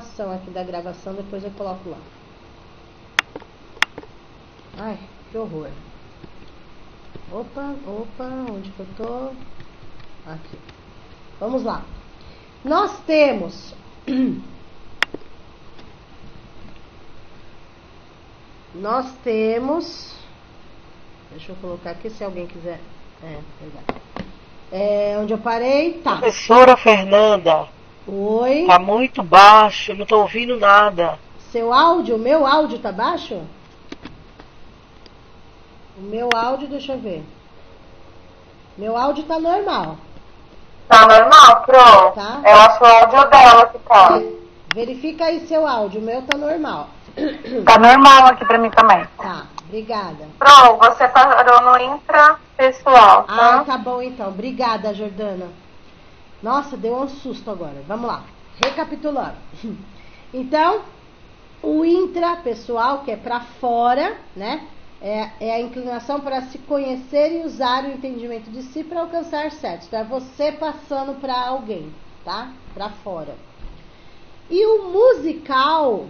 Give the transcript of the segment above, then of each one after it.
continuação aqui da gravação, depois eu coloco lá. Ai, que horror. Opa, onde que eu tô? Aqui. Vamos lá. Nós temos deixa eu colocar aqui se alguém quiser. Onde eu parei? Tá. Professora Fernanda. Oi. Tá muito baixo, não tô ouvindo nada. Seu áudio, o meu áudio tá baixo? O meu áudio, deixa eu ver. Meu áudio tá normal. Tá normal, Pro. Tá. Eu acho o áudio dela que tá. Verifica aí seu áudio, o meu tá normal. Tá normal aqui pra mim também. Tá, obrigada. Pro, você parou no intrapessoal, tá? Tá bom então. Obrigada, Jordana. Nossa, deu um susto agora. Vamos lá. Recapitulando. Então, o intrapessoal, que é pra fora, né? É a inclinação para se conhecer e usar o entendimento de si para alcançar certo. Então, é você passando para alguém, tá? Para fora. E o musical,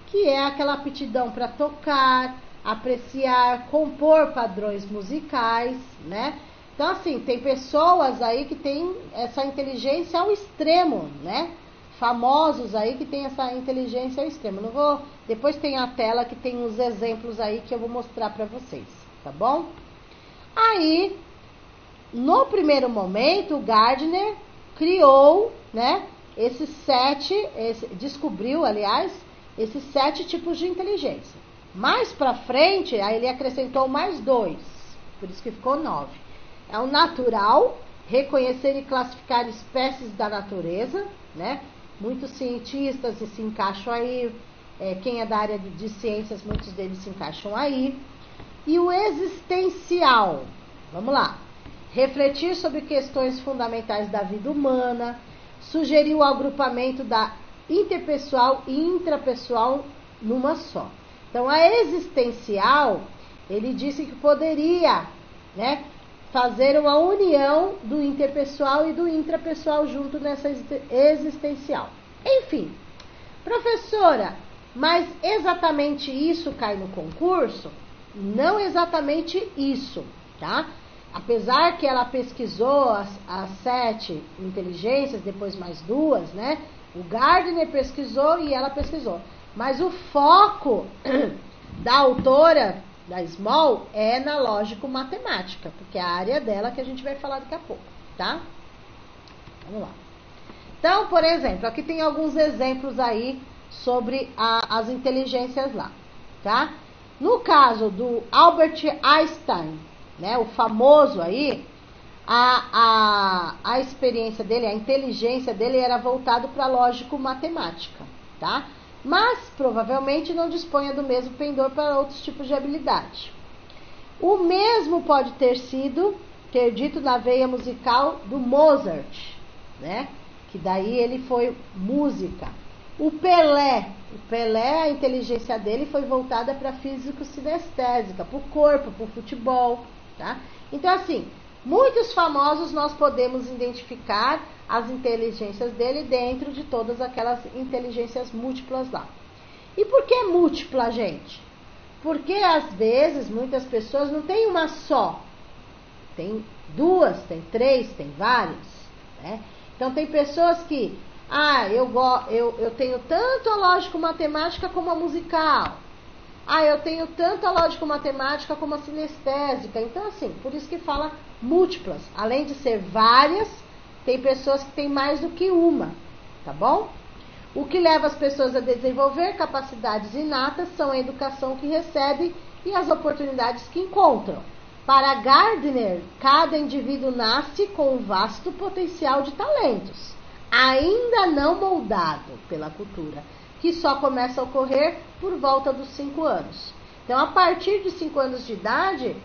que é aquela aptidão para tocar, apreciar, compor padrões musicais, né? Então, assim, tem pessoas aí que têm essa inteligência ao extremo, né? Famosos aí que tem essa inteligência ao extremo. Não vou. Depois tem a tela que tem uns exemplos aí que eu vou mostrar para vocês, tá bom? Aí, no primeiro momento, o Gardner criou, né? Descobriu, aliás, esses 7 tipos de inteligência. Mais para frente, aí ele acrescentou mais 2, por isso que ficou 9. É o natural, reconhecer e classificar espécies da natureza, né? Muitos cientistas se encaixam aí, quem é da área de ciências, muitos deles se encaixam aí. E o existencial, vamos lá, refletir sobre questões fundamentais da vida humana, sugerir o agrupamento da interpessoal e intrapessoal numa só. Então, a existencial, ele disse que poderia, né, fazer uma união do interpessoal e do intrapessoal junto nessa existencial. Enfim, professora, mas exatamente isso cai no concurso? Não exatamente isso, tá? Apesar que ela pesquisou as 7 inteligências, depois mais 2, né? O Gardner pesquisou e ela pesquisou. Mas o foco da autora, da Small, é na lógico-matemática, porque é a área dela que a gente vai falar daqui a pouco, tá? Vamos lá. Então, por exemplo, aqui tem alguns exemplos aí sobre as inteligências lá, tá? No caso do Albert Einstein, né, o famoso aí, a experiência dele, a inteligência dele era voltado para lógico-matemática, tá? Mas provavelmente não disponha do mesmo pendor para outros tipos de habilidade. O mesmo pode ter dito na veia musical do Mozart, né? Que daí ele foi música. O Pelé, a inteligência dele foi voltada para físico-sinestésica, para o corpo, para o futebol, tá? Então, assim, muitos famosos nós podemos identificar as inteligências dele dentro de todas aquelas inteligências múltiplas lá. E por que múltipla, gente? Porque às vezes muitas pessoas não têm uma só, tem 2, tem 3, tem várias, né? Então tem pessoas que eu tenho tanto a lógico-matemática como a musical. Eu tenho tanto a lógico-matemática como a sinestésica. Então, assim, por isso que fala múltiplas. Além de ser várias, tem pessoas que têm mais do que uma, tá bom? O que leva as pessoas a desenvolver capacidades inatas são a educação que recebem e as oportunidades que encontram. Para Gardner, cada indivíduo nasce com um vasto potencial de talentos, ainda não moldado pela cultura, que só começa a ocorrer por volta dos 5 anos. Então, a partir de 5 anos de idade,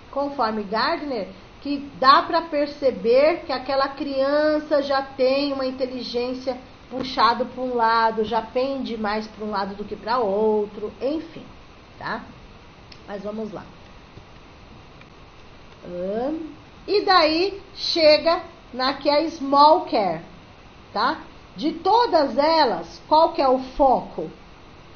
conforme Gardner, que dá para perceber que aquela criança já tem uma inteligência puxada para um lado, já pende mais para um lado do que para outro, enfim, tá? Mas vamos lá. E daí chega na que é Small Care, tá? De todas elas, qual que é o foco?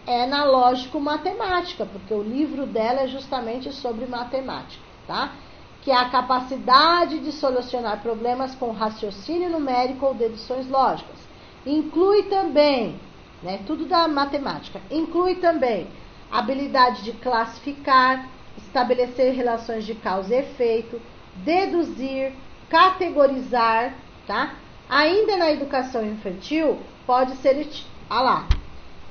É na lógico-matemática, porque o livro dela é justamente sobre matemática, tá? Que é a capacidade de solucionar problemas com raciocínio numérico ou deduções lógicas. Inclui também, né, tudo da matemática, inclui também a habilidade de classificar, estabelecer relações de causa e efeito, deduzir, categorizar, tá? Ainda na educação infantil, pode ser,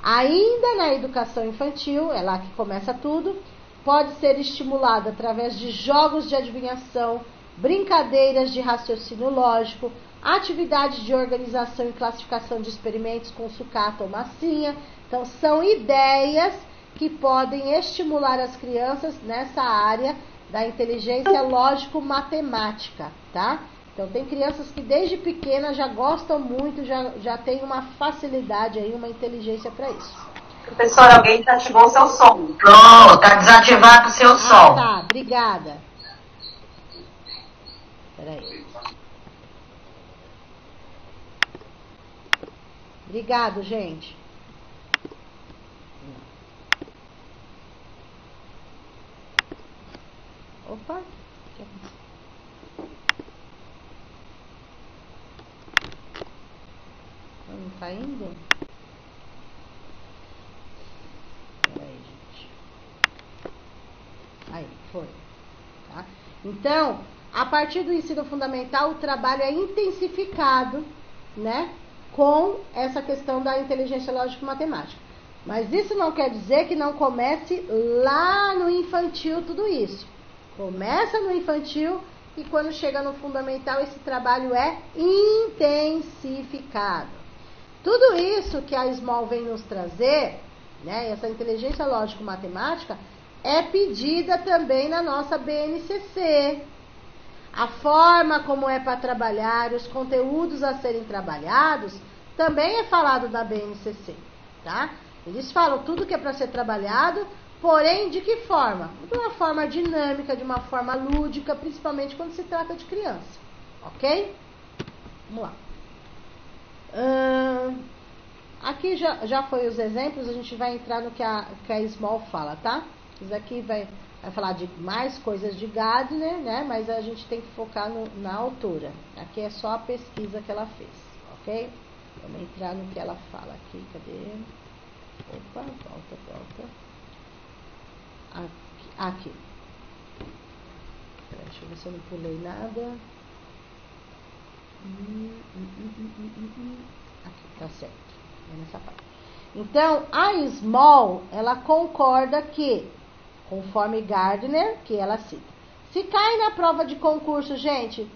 ainda na educação infantil, é lá que começa tudo, pode ser estimulado através de jogos de adivinhação, brincadeiras de raciocínio lógico, atividades de organização e classificação de experimentos com sucata ou massinha. Então, são ideias que podem estimular as crianças nessa área da inteligência lógico-matemática, tá? Então, tem crianças que desde pequena já gostam muito, já tem uma facilidade aí, uma inteligência para isso. Professor, alguém desativou o seu som. Pronto, tá desativado o seu som. Tá, obrigada. Peraí. Obrigado, gente. Opa. Não tá indo? Peraí, gente. Aí, foi. Tá? Então, a partir do ensino fundamental, o trabalho é intensificado, né? Com essa questão da inteligência lógico-matemática. Mas isso não quer dizer que não comece lá no infantil tudo isso. Começa no infantil e quando chega no fundamental esse trabalho é intensificado. Tudo isso que a Small vem nos trazer, né, essa inteligência lógico-matemática, é pedida também na nossa BNCC. A forma como é para trabalhar, os conteúdos a serem trabalhados, também é falado da BNCC, tá? Eles falam tudo que é para ser trabalhado, porém de que forma? De uma forma dinâmica, de uma forma lúdica, principalmente quando se trata de criança, ok? Vamos lá. Aqui já foi os exemplos, a gente vai entrar no que a Small fala, tá? Isso aqui vai falar de mais coisas de Gardner, né? Mas a gente tem que focar na autora. Aqui é só a pesquisa que ela fez, ok? Vamos entrar no que ela fala aqui, cadê? Opa, volta. Aqui. Deixa eu ver se eu não pulei nada. Aqui, tá certo. É nessa parte. Então, a Small, ela concorda que, conforme Gardner, que ela cita, se cai na prova de concurso, gente,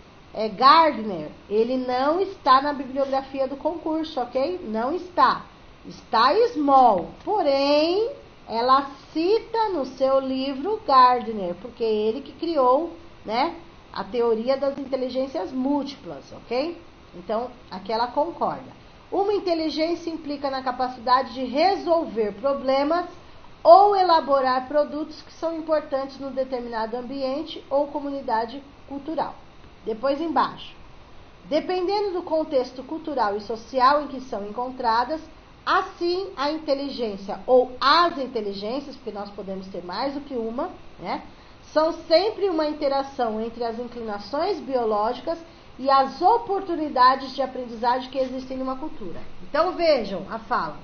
Gardner, ele não está na bibliografia do concurso, ok? Não está. Está Small, porém, ela cita no seu livro Gardner, porque é ele que criou, né, a teoria das inteligências múltiplas, ok? Então, aqui ela concorda. Uma inteligência implica na capacidade de resolver problemas ou elaborar produtos que são importantes num determinado ambiente ou comunidade cultural. Depois embaixo. Dependendo do contexto cultural e social em que são encontradas, assim a inteligência ou as inteligências, porque nós podemos ter mais do que uma, né, são sempre uma interação entre as inclinações biológicas e as oportunidades de aprendizagem que existem numa cultura. Então vejam a fala.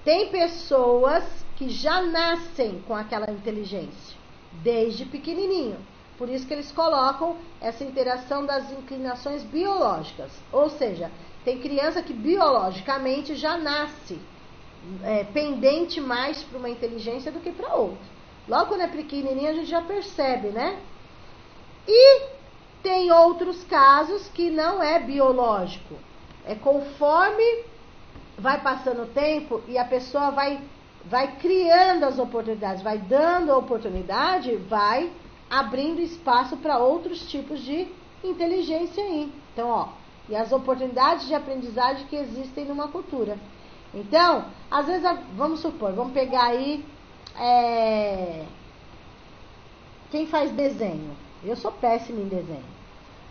Tem pessoas que já nascem com aquela inteligência, desde pequenininho. Por isso que eles colocam essa interação das inclinações biológicas. Ou seja, tem criança que biologicamente já nasce pendente mais para uma inteligência do que para outra. Logo quando é pequenininho a gente já percebe, né? E tem outros casos que não é biológico. É conforme vai passando o tempo e a pessoa vai criando as oportunidades, vai dando a oportunidade, vai abrindo espaço para outros tipos de inteligência aí. Então, ó, e as oportunidades de aprendizagem que existem numa cultura. Então, às vezes, vamos supor, vamos pegar aí quem faz desenho. Eu sou péssima em desenho.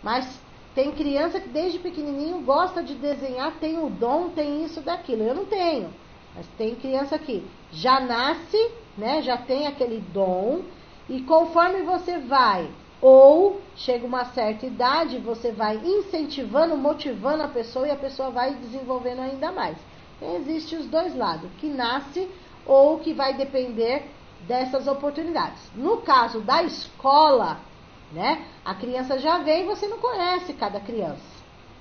Mas Tem criança que desde pequenininho gosta de desenhar, tem o dom, tem isso, daquilo. Eu não tenho. Mas tem criança que já nasce, né, já tem aquele dom, e conforme você vai, ou chega uma certa idade, você vai incentivando, motivando a pessoa, e a pessoa vai desenvolvendo ainda mais. Então, existem os dois lados, que nasce ou que vai depender dessas oportunidades. No caso da escola, né, a criança já vem e você não conhece cada criança,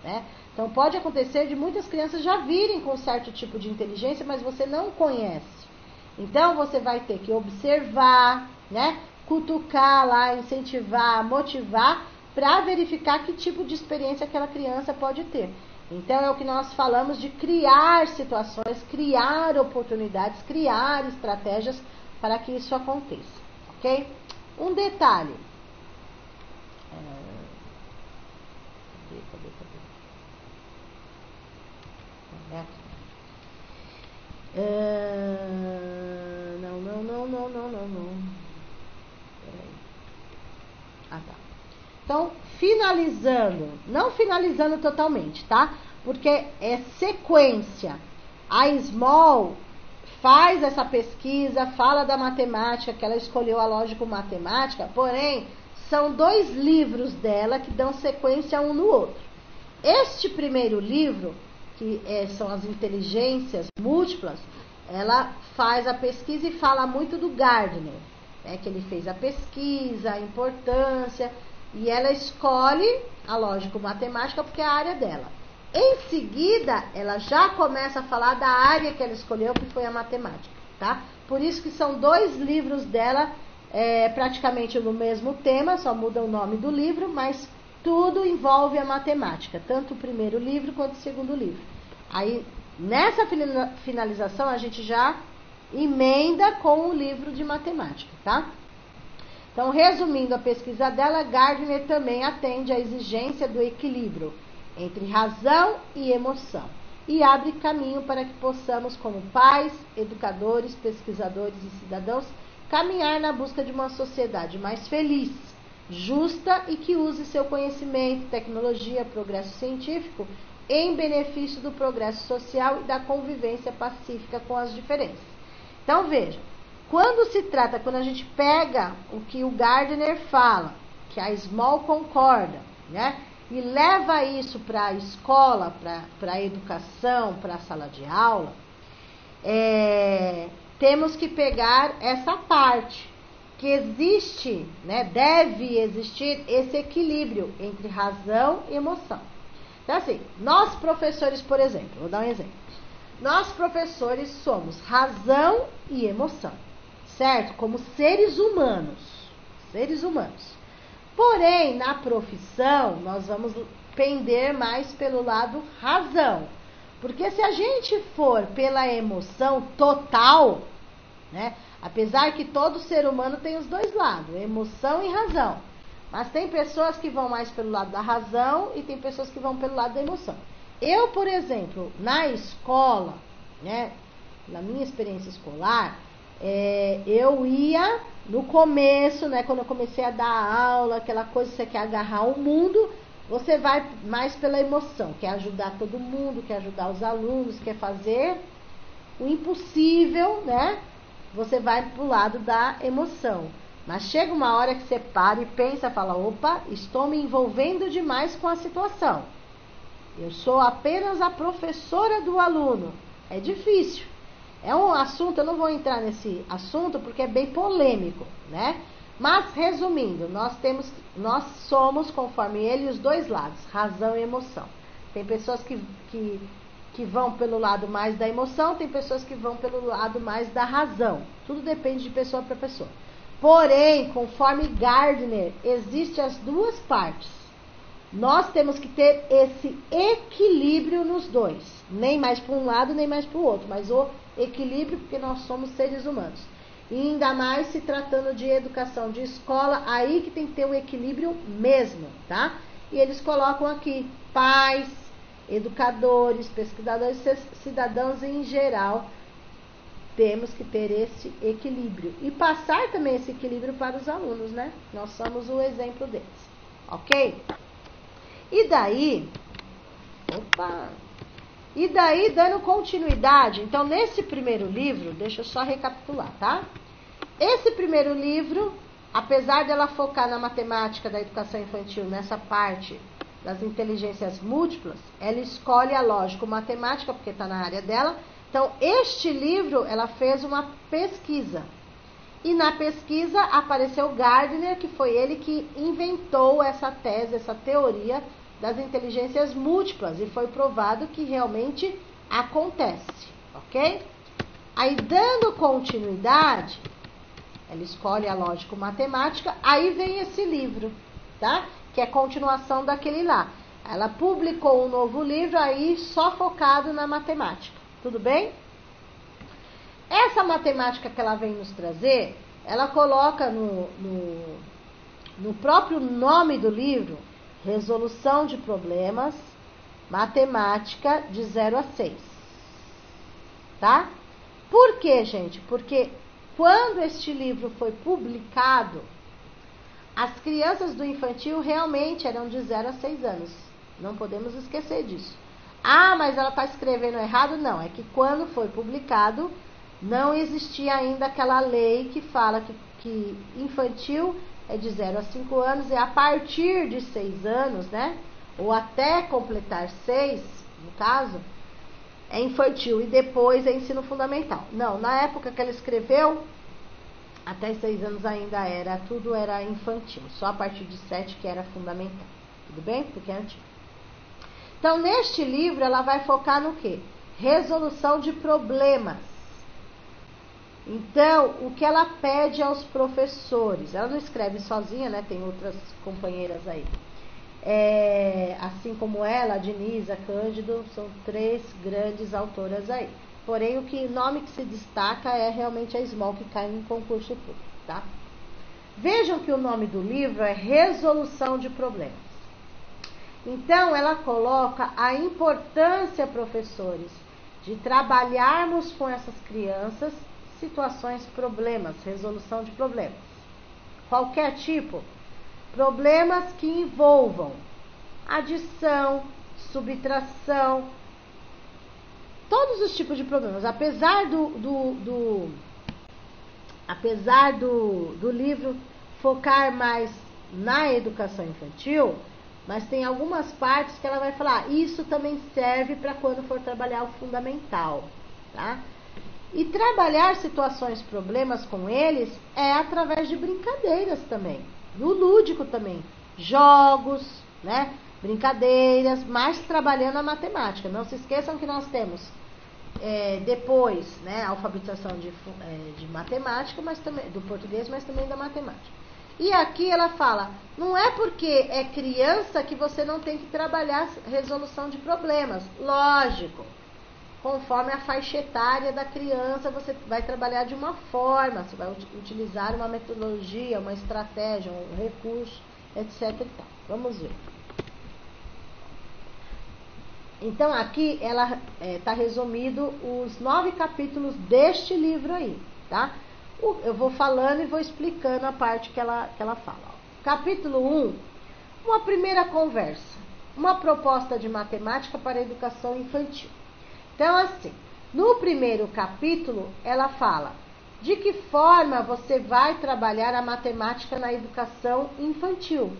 né? Então pode acontecer de muitas crianças já virem com certo tipo de inteligência, mas você não conhece. Então você vai ter que observar, né, cutucar lá, incentivar, motivar, para verificar que tipo de experiência aquela criança pode ter. Então é o que nós falamos de criar situações, criar oportunidades, criar estratégias para que isso aconteça, ok? Um detalhe. Não. Peraí. Ah, tá. Então, finalizando. Não finalizando totalmente, tá? Porque é sequência. A Small faz essa pesquisa, fala da matemática, que ela escolheu a lógico-matemática, porém, são 2 livros dela que dão sequência um no outro. Este primeiro livro, que são as inteligências múltiplas, ela faz a pesquisa e fala muito do Gardner, né, que ele fez a pesquisa, a importância, e ela escolhe a lógico-matemática porque é a área dela. Em seguida, ela já começa a falar da área que ela escolheu, que foi a matemática, tá? Por isso que são 2 livros dela, praticamente no mesmo tema, só muda o nome do livro, mas tudo envolve a matemática, tanto o primeiro livro quanto o segundo livro. Aí, nessa finalização, a gente já emenda com o livro de matemática, tá? Então, resumindo a pesquisa dela, Gardner também atende à exigência do equilíbrio entre razão e emoção e abre caminho para que possamos, como pais, educadores, pesquisadores e cidadãos, caminhar na busca de uma sociedade mais feliz, justa e que use seu conhecimento, tecnologia, progresso científico em benefício do progresso social e da convivência pacífica com as diferenças. Então, veja, quando a gente pega o que o Gardner fala, que a Small concorda, né, e leva isso para a escola, para a educação, para a sala de aula, temos que pegar essa parte, que existe, né, deve existir esse equilíbrio entre razão e emoção. Então, assim, nós professores, por exemplo, vou dar um exemplo. Nós professores somos razão e emoção, certo? Como seres humanos. Porém, na profissão, nós vamos pender mais pelo lado razão. Porque se a gente for pela emoção total, né? Apesar que todo ser humano tem os 2 lados, emoção e razão. Mas tem pessoas que vão mais pelo lado da razão e tem pessoas que vão pelo lado da emoção. Eu, por exemplo, na escola, né, na minha experiência escolar, eu ia no começo, né, quando eu comecei a dar aula, aquela coisa que você quer agarrar o mundo, você vai mais pela emoção, quer ajudar todo mundo, quer ajudar os alunos, quer fazer o impossível, né? Você vai pro lado da emoção. Mas chega uma hora que você para e pensa, fala, opa, estou me envolvendo demais com a situação. Eu sou apenas a professora do aluno. É difícil. É um assunto, eu não vou entrar nesse assunto porque é bem polêmico, né? Mas, resumindo, nós somos, conforme ele, os 2 lados, razão e emoção. Tem pessoas que vão pelo lado mais da emoção, tem pessoas que vão pelo lado mais da razão. Tudo depende de pessoa para pessoa. Porém, conforme Gardner, existem as 2 partes. Nós temos que ter esse equilíbrio nos 2. Nem mais para um lado, nem mais para o outro. Mas o equilíbrio, porque nós somos seres humanos. E ainda mais se tratando de educação, de escola, aí que tem que ter o equilíbrio mesmo, tá? E eles colocam aqui pais, educadores, pesquisadores, cidadãos em geral, temos que ter esse equilíbrio. E passar também esse equilíbrio para os alunos, né? Nós somos o exemplo deles, ok? E daí, dando continuidade, então nesse primeiro livro, deixa eu só recapitular, tá? Esse primeiro livro, apesar dela focar na matemática da educação infantil, nessa parte das inteligências múltiplas, ela escolhe a lógico-matemática, porque está na área dela. Então, este livro, ela fez uma pesquisa. E na pesquisa apareceu Gardner, que foi ele que inventou essa tese, essa teoria das inteligências múltiplas. E foi provado que realmente acontece, ok? Aí, dando continuidade, ela escolhe a lógico-matemática, aí vem esse livro, tá? Que é continuação daquele lá. Ela publicou um novo livro aí só focado na matemática. Tudo bem? Essa matemática que ela vem nos trazer, ela coloca no próprio nome do livro, Resolução de Problemas, Matemática de 0 a 6. Tá? Por quê, gente? Porque quando este livro foi publicado, as crianças do infantil realmente eram de 0 a 6 anos. Não podemos esquecer disso. Ah, mas ela está escrevendo errado? Não, é que quando foi publicado, não existia ainda aquela lei que fala que infantil é de 0 a 5 anos, e a partir de 6 anos, né? Ou até completar 6, no caso, é infantil e depois é ensino fundamental. Não, na época que ela escreveu, até 6 anos ainda tudo era infantil, só a partir de 7 que era fundamental. Tudo bem? Porque é antigo. Então, neste livro, ela vai focar no quê? Resolução de problemas. Então, o que ela pede aos professores, ela não escreve sozinha, né? Tem outras companheiras aí. Assim como ela, a Denise, a Cândido, são 3 grandes autoras aí. Porém, o nome que se destaca é realmente a Small, que cai em concurso público, tá? Vejam que o nome do livro é Resolução de Problemas. Então, ela coloca a importância, professores, de trabalharmos com essas crianças situações, problemas, resolução de problemas. Qualquer tipo, problemas que envolvam adição, subtração, todos os tipos de problemas. Apesar do livro focar mais na educação infantil, mas tem algumas partes que ela vai falar, isso também serve para quando for trabalhar o fundamental, tá? E trabalhar situações, problemas com eles é através de brincadeiras também, no lúdico também, jogos, né? Brincadeiras, mas trabalhando a matemática. Não se esqueçam que nós temos depois, né, a alfabetização de matemática, mas também do português, mas também da matemática. E aqui ela fala, não é porque é criança que você não tem que trabalhar resolução de problemas. Lógico, conforme a faixa etária da criança, você vai trabalhar de uma forma, você vai utilizar uma metodologia, uma estratégia, um recurso, etc. e tal. Vamos ver. Então, aqui ela está resumido os 9 capítulos deste livro aí, tá? Eu vou falando e vou explicando a parte que ela fala. Ó. Capítulo 1, uma primeira conversa, uma proposta de matemática para a educação infantil. Então, assim, no primeiro capítulo, ela fala de que forma você vai trabalhar a matemática na educação infantil.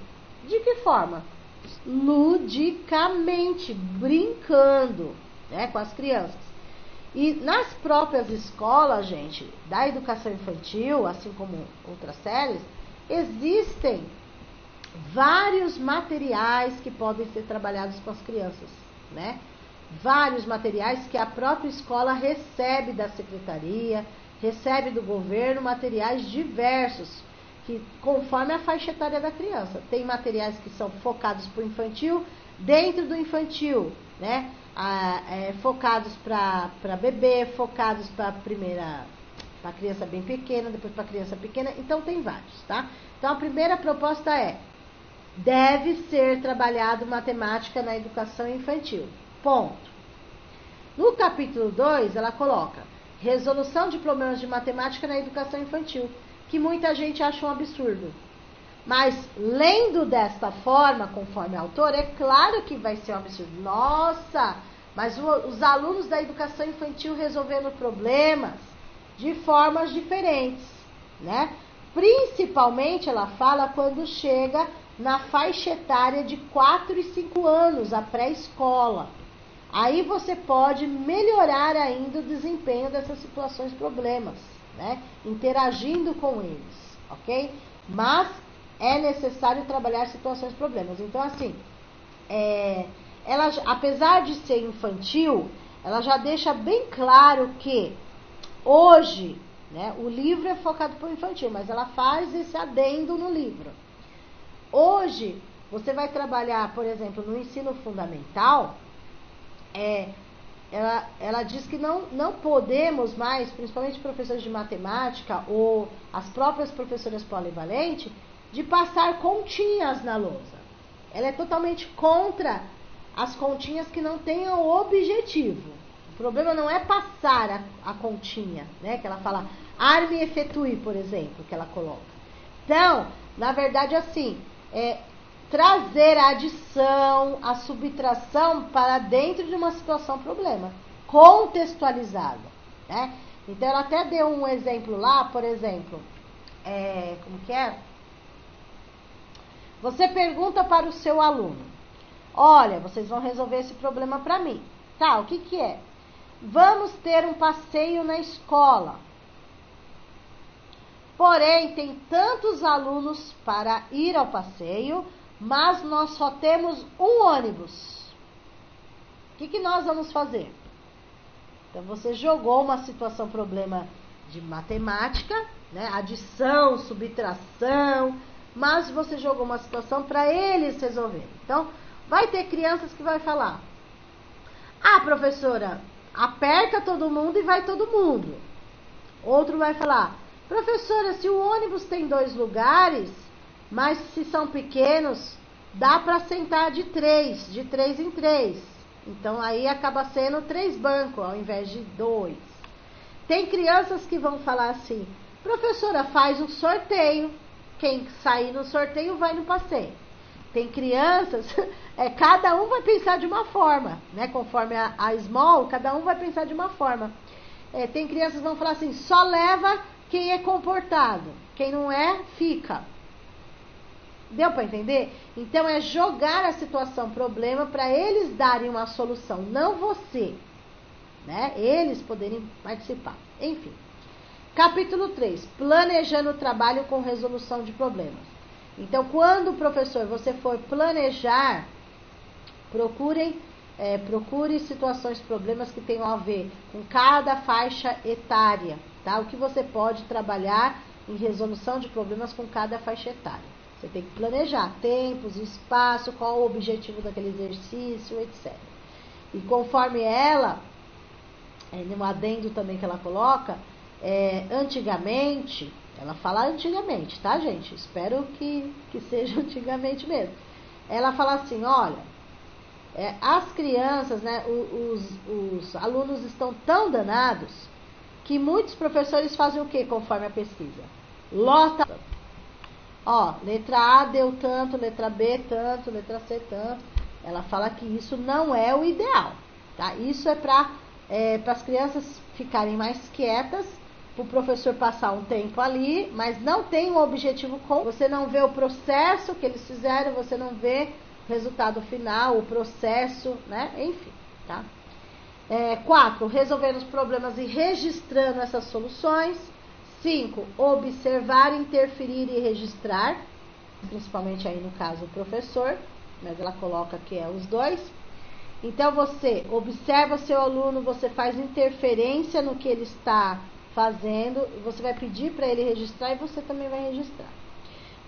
De que forma? Ludicamente, brincando, né, com as crianças. E nas próprias escolas, gente, da educação infantil, assim como outras séries, existem vários materiais que podem ser trabalhados com as crianças, né? Vários materiais que a própria escola recebe da secretaria, recebe do governo, materiais diversos, que conforme a faixa etária da criança. Tem materiais que são focados para o infantil, dentro do infantil, né? Focados para bebê, focados para para criança bem pequena, depois para criança pequena, então tem vários, tá? Então a primeira proposta deve ser trabalhado matemática na educação infantil, ponto. No capítulo 2, ela coloca resolução de problemas de matemática na educação infantil, que muita gente acha um absurdo. Mas, lendo desta forma, conforme a autora, é claro que vai ser um absurdo. Nossa, mas os alunos da educação infantil resolvendo problemas de formas diferentes, né? Principalmente, ela fala, quando chega na faixa etária de 4 e 5 anos, a pré-escola. Aí você pode melhorar ainda o desempenho dessas situações, problemas, né? Interagindo com eles, ok? Mas é necessário trabalhar situações, problemas. Então, assim, ela, apesar de ser infantil, ela já deixa bem claro que hoje, né, o livro é focado para o infantil, mas ela faz esse adendo no livro. Hoje, você vai trabalhar, por exemplo, no ensino fundamental, ela diz que não podemos mais, principalmente professores de matemática ou as próprias professoras polivalentes, de passar continhas na lousa. Ela é totalmente contra as continhas que não tenham objetivo. O problema não é passar a continha, né? Que ela fala, arme e efetue, por exemplo, que ela coloca. Então, na verdade, assim, trazer a adição, a subtração para dentro de uma situação problema, contextualizada, né? Então, ela até deu um exemplo lá, por exemplo, como que é? Você pergunta para o seu aluno, olha, vocês vão resolver esse problema para mim. Tá, o que que é? Vamos ter um passeio na escola. Porém, tem tantos alunos para ir ao passeio, mas nós só temos um ônibus. O que nós vamos fazer? Então, você jogou uma situação, problema de matemática, né? Adição, subtração, mas você jogou uma situação para eles resolverem. Então, vai ter crianças que vai falar, ah, professora, aperta todo mundo e vai todo mundo. Outro vai falar, professora, se o ônibus tem 2 lugares, mas se são pequenos, dá para sentar de 3 em 3. Então, aí acaba sendo 3 bancos ao invés de 2. Tem crianças que vão falar assim, professora, faz um sorteio. Quem sair no sorteio vai no passeio. Tem crianças, cada um vai pensar de uma forma, né? Conforme a small, cada um vai pensar de uma forma. Tem crianças que vão falar assim, só leva quem é comportado. Quem não é, fica. Deu para entender? Então, é jogar a situação, problema, para eles darem uma solução, não você, né? Eles poderem participar. Enfim. Capítulo 3. Planejando o trabalho com resolução de problemas. Então, quando, professor, você for planejar, procure situações, problemas que tenham a ver com cada faixa etária, tá? O que você pode trabalhar em resolução de problemas com cada faixa etária. Você tem que planejar tempos, espaço, qual o objetivo daquele exercício, etc. E conforme ela, no adendo também que ela coloca, antigamente, ela fala antigamente, tá, gente? Espero que seja antigamente mesmo. Ela fala assim, olha, as crianças, né, os alunos estão tão danados que muitos professores fazem o quê conforme a pesquisa? Lota. Ó, letra A deu tanto, letra B tanto, letra C tanto. Ela fala que isso não é o ideal, tá? Isso é para as crianças ficarem mais quietas, para o professor passar um tempo ali, mas não tem um objetivo com. Você não vê o processo que eles fizeram, você não vê o resultado final, o processo, né? Enfim, tá? 4. Resolver os problemas e registrando essas soluções. 5. Observar, interferir e registrar, principalmente aí no caso o professor, mas ela coloca que os dois. Então, você observa seu aluno, você faz interferência no que ele está fazendo, você vai pedir para ele registrar e você também vai registrar.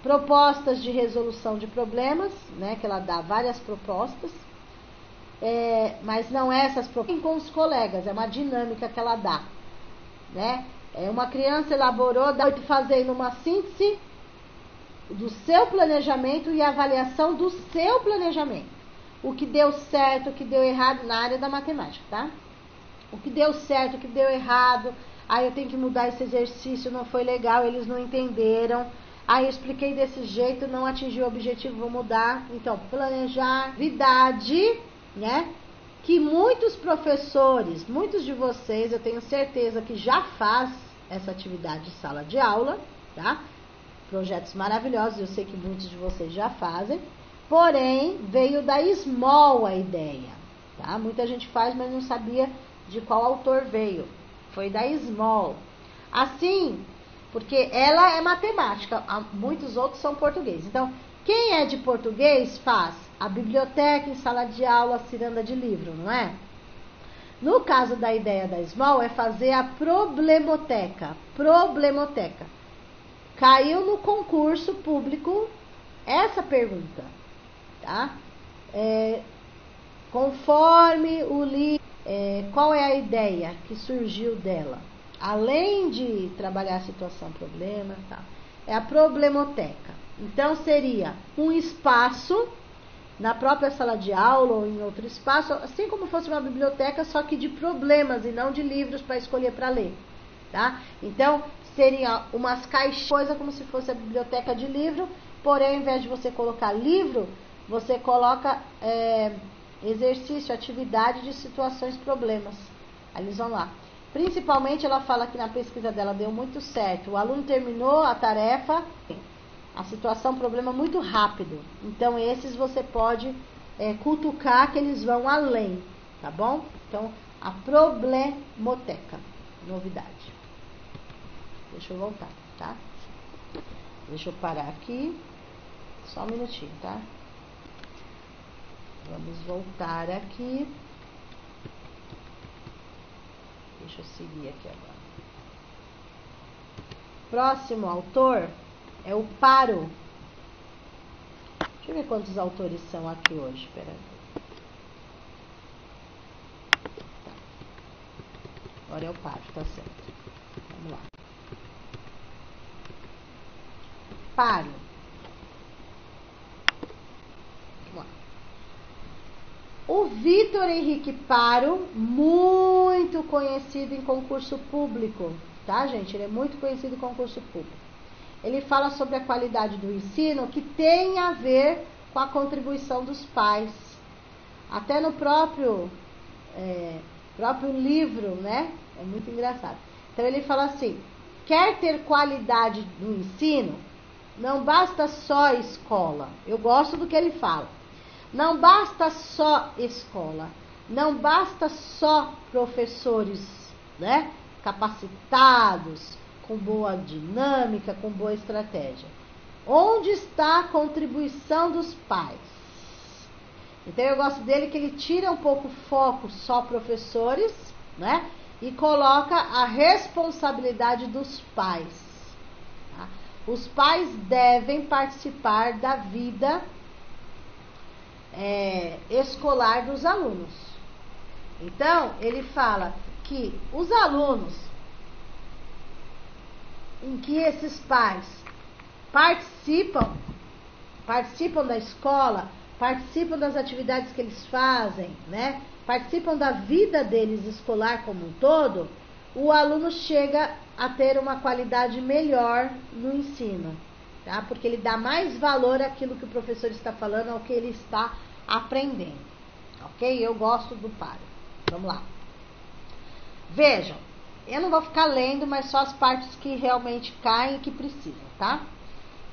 Propostas de resolução de problemas, né, que ela dá várias propostas, mas não essas propostas com os colegas, é uma dinâmica que ela dá, né? Uma criança elaborou, fazendo uma síntese do seu planejamento e avaliação do seu planejamento. O que deu certo, o que deu errado na área da matemática, tá? O que deu certo, o que deu errado. Aí eu tenho que mudar esse exercício, não foi legal, eles não entenderam. Aí eu expliquei desse jeito, não atingiu o objetivo, vou mudar. Então, planejar, atividade, né? Que muitos professores, muitos de vocês, eu tenho certeza que já faz essa atividade de sala de aula, tá? Projetos maravilhosos, eu sei que muitos de vocês já fazem. Porém, veio da Small a ideia, tá? Muita gente faz, mas não sabia de qual autor veio. Foi da Small. Assim, porque ela é matemática, muitos outros são português. Então, quem é de português faz a biblioteca em sala de aula, a ciranda de livro, não é? No caso da ideia da Small, é fazer a problemoteca. Problemoteca. Caiu no concurso público essa pergunta, tá? Conforme o livro, qual é a ideia que surgiu dela? Além de trabalhar a situação problema, tá? É a problemoteca. Então, seria um espaço na própria sala de aula ou em outro espaço, assim como fosse uma biblioteca, só que de problemas e não de livros para escolher para ler, tá? Então, seria umas caixinhas, coisa como se fosse a biblioteca de livro, porém, ao invés de você colocar livro, você coloca exercício, atividade de situações, problemas. Aí eles vão lá. Principalmente, ela fala que na pesquisa dela deu muito certo. O aluno terminou a tarefa, a situação, problema muito rápido. Então, esses você pode cutucar que eles vão além, tá bom? Então, a problemoteca, novidade. Deixa eu voltar, tá? Deixa eu parar aqui. Só um minutinho, tá? Vamos voltar aqui. Deixa eu seguir aqui agora. Próximo autor é o Paro. Deixa eu ver quantos autores são aqui hoje. Espera aí. Tá. Agora é o Paro, tá certo. Vamos lá. Paro. Vamos lá. O Vitor Henrique Paro, muito conhecido em concurso público, tá, gente? Ele é muito conhecido em concurso público. Ele fala sobre a qualidade do ensino que tem a ver com a contribuição dos pais. Até no próprio livro, né? É muito engraçado. Então ele fala assim: quer ter qualidade no ensino? Não basta só escola. Eu gosto do que ele fala. Não basta só escola. Não basta só professores, né? Capacitados, com boa dinâmica, com boa estratégia. Onde está a contribuição dos pais? Então eu gosto dele que ele tira um pouco o foco só professores, né? E coloca a responsabilidade dos pais. Tá? Os pais devem participar da vida escolar dos alunos. Então ele fala que os alunos em que esses pais participam da escola, participam das atividades que eles fazem, né? Participam da vida deles escolar como um todo, o aluno chega a ter uma qualidade melhor no ensino, tá? Porque ele dá mais valor àquilo que o professor está falando, ao que ele está aprendendo, ok? Eu gosto do Paro. Vamos lá. Vejam, eu não vou ficar lendo, mas só as partes que realmente caem e que precisam, tá?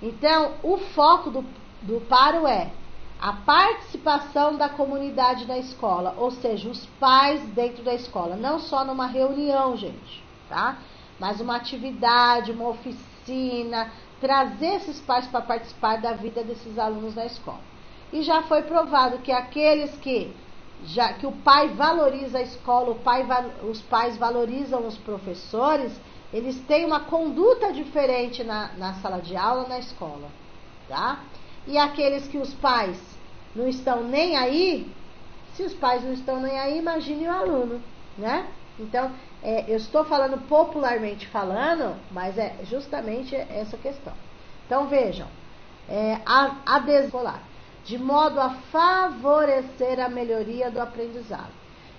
Então, o foco do Paro é a participação da comunidade na escola, ou seja, os pais dentro da escola, não só numa reunião, gente, tá? Mas uma atividade, uma oficina, trazer esses pais para participar da vida desses alunos na escola. E já foi provado que aqueles que o pai valoriza a escola, os pais valorizam os professores, eles têm uma conduta diferente na sala de aula, na escola, tá? E aqueles que os pais não estão nem aí, se os pais não estão nem aí, imagine o aluno, né? Então, eu estou falando popularmente falando, mas é justamente essa questão. Então, vejam, a escolar, de modo a favorecer a melhoria do aprendizado.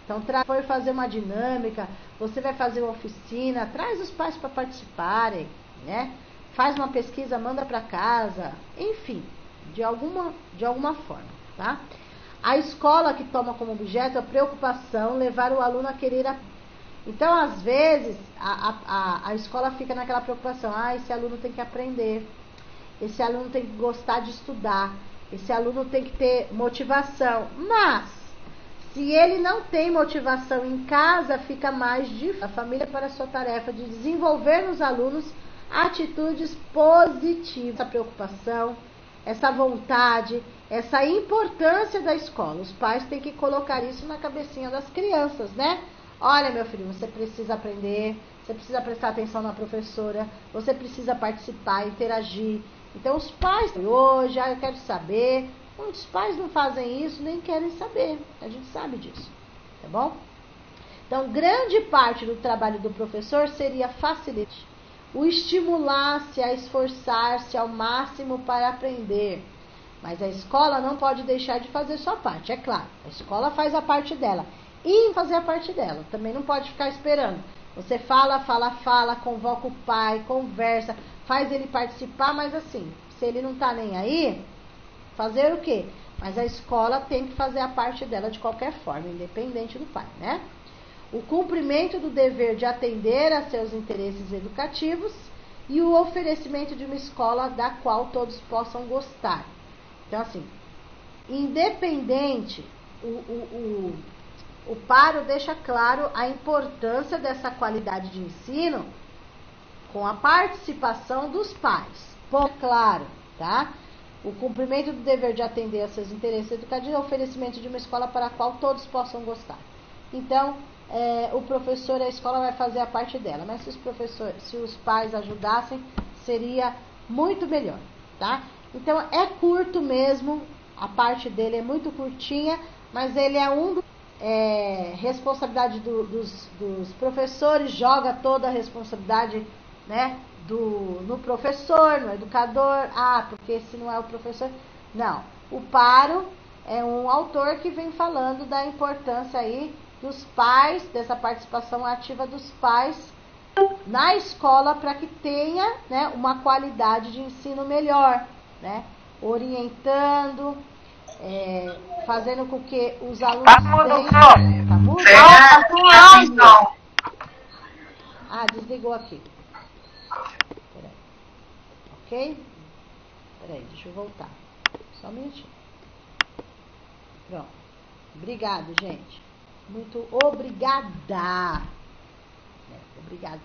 Então, for fazer uma dinâmica, você vai fazer uma oficina, traz os pais para participarem, né? faz uma pesquisa, manda para casa, enfim, de alguma forma, tá? A escola que toma como objeto a preocupação levar o aluno a querer Então, às vezes, a escola fica naquela preocupação, esse aluno tem que aprender, esse aluno tem que gostar de estudar, esse aluno tem que ter motivação, mas se ele não tem motivação em casa, fica mais difícil a família para a sua tarefa de desenvolver nos alunos atitudes positivas, essa preocupação, essa vontade, essa importância da escola. Os pais têm que colocar isso na cabecinha das crianças, né? Olha, meu filho, você precisa aprender, você precisa prestar atenção na professora, você precisa participar, interagir. Então, os pais, hoje, eu quero saber. Muitos pais não fazem isso, nem querem saber. A gente sabe disso, tá bom? Então, grande parte do trabalho do professor seria facilitar, o estimular-se a esforçar-se ao máximo para aprender. Mas a escola não pode deixar de fazer sua parte, é claro. A escola faz a parte dela. E fazer a parte dela. Também não pode ficar esperando. Você fala, convoca o pai, conversa, faz ele participar, mas assim, se ele não tá nem aí, fazer o quê? Mas a escola tem que fazer a parte dela de qualquer forma, independente do pai, né? O cumprimento do dever de atender a seus interesses educativos e o oferecimento de uma escola da qual todos possam gostar. Então, assim, independente, o Paro deixa claro a importância dessa qualidade de ensino com a participação dos pais. Ponto claro, tá? O cumprimento do dever de atender a seus interesses educativos e o oferecimento de uma escola para a qual todos possam gostar. Então, o professor, a escola vai fazer a parte dela, mas se os pais ajudassem, seria muito melhor, tá? Então, é curto mesmo, a parte dele é muito curtinha, mas ele é responsabilidade dos professores, joga toda a responsabilidade, né, no professor, no educador. Porque se não é o professor... Não, o Paro é um autor que vem falando da importância aí dos pais, dessa participação ativa dos pais na escola para que tenha, né, uma qualidade de ensino melhor, né, orientando, fazendo com que os alunos... Tá mudo, Flor. Tá mudo? Não. Desligou aqui. Peraí. Ok? Peraí, deixa eu voltar. Só um minutinho. Pronto. Obrigado, gente. Muito obrigada. Obrigada.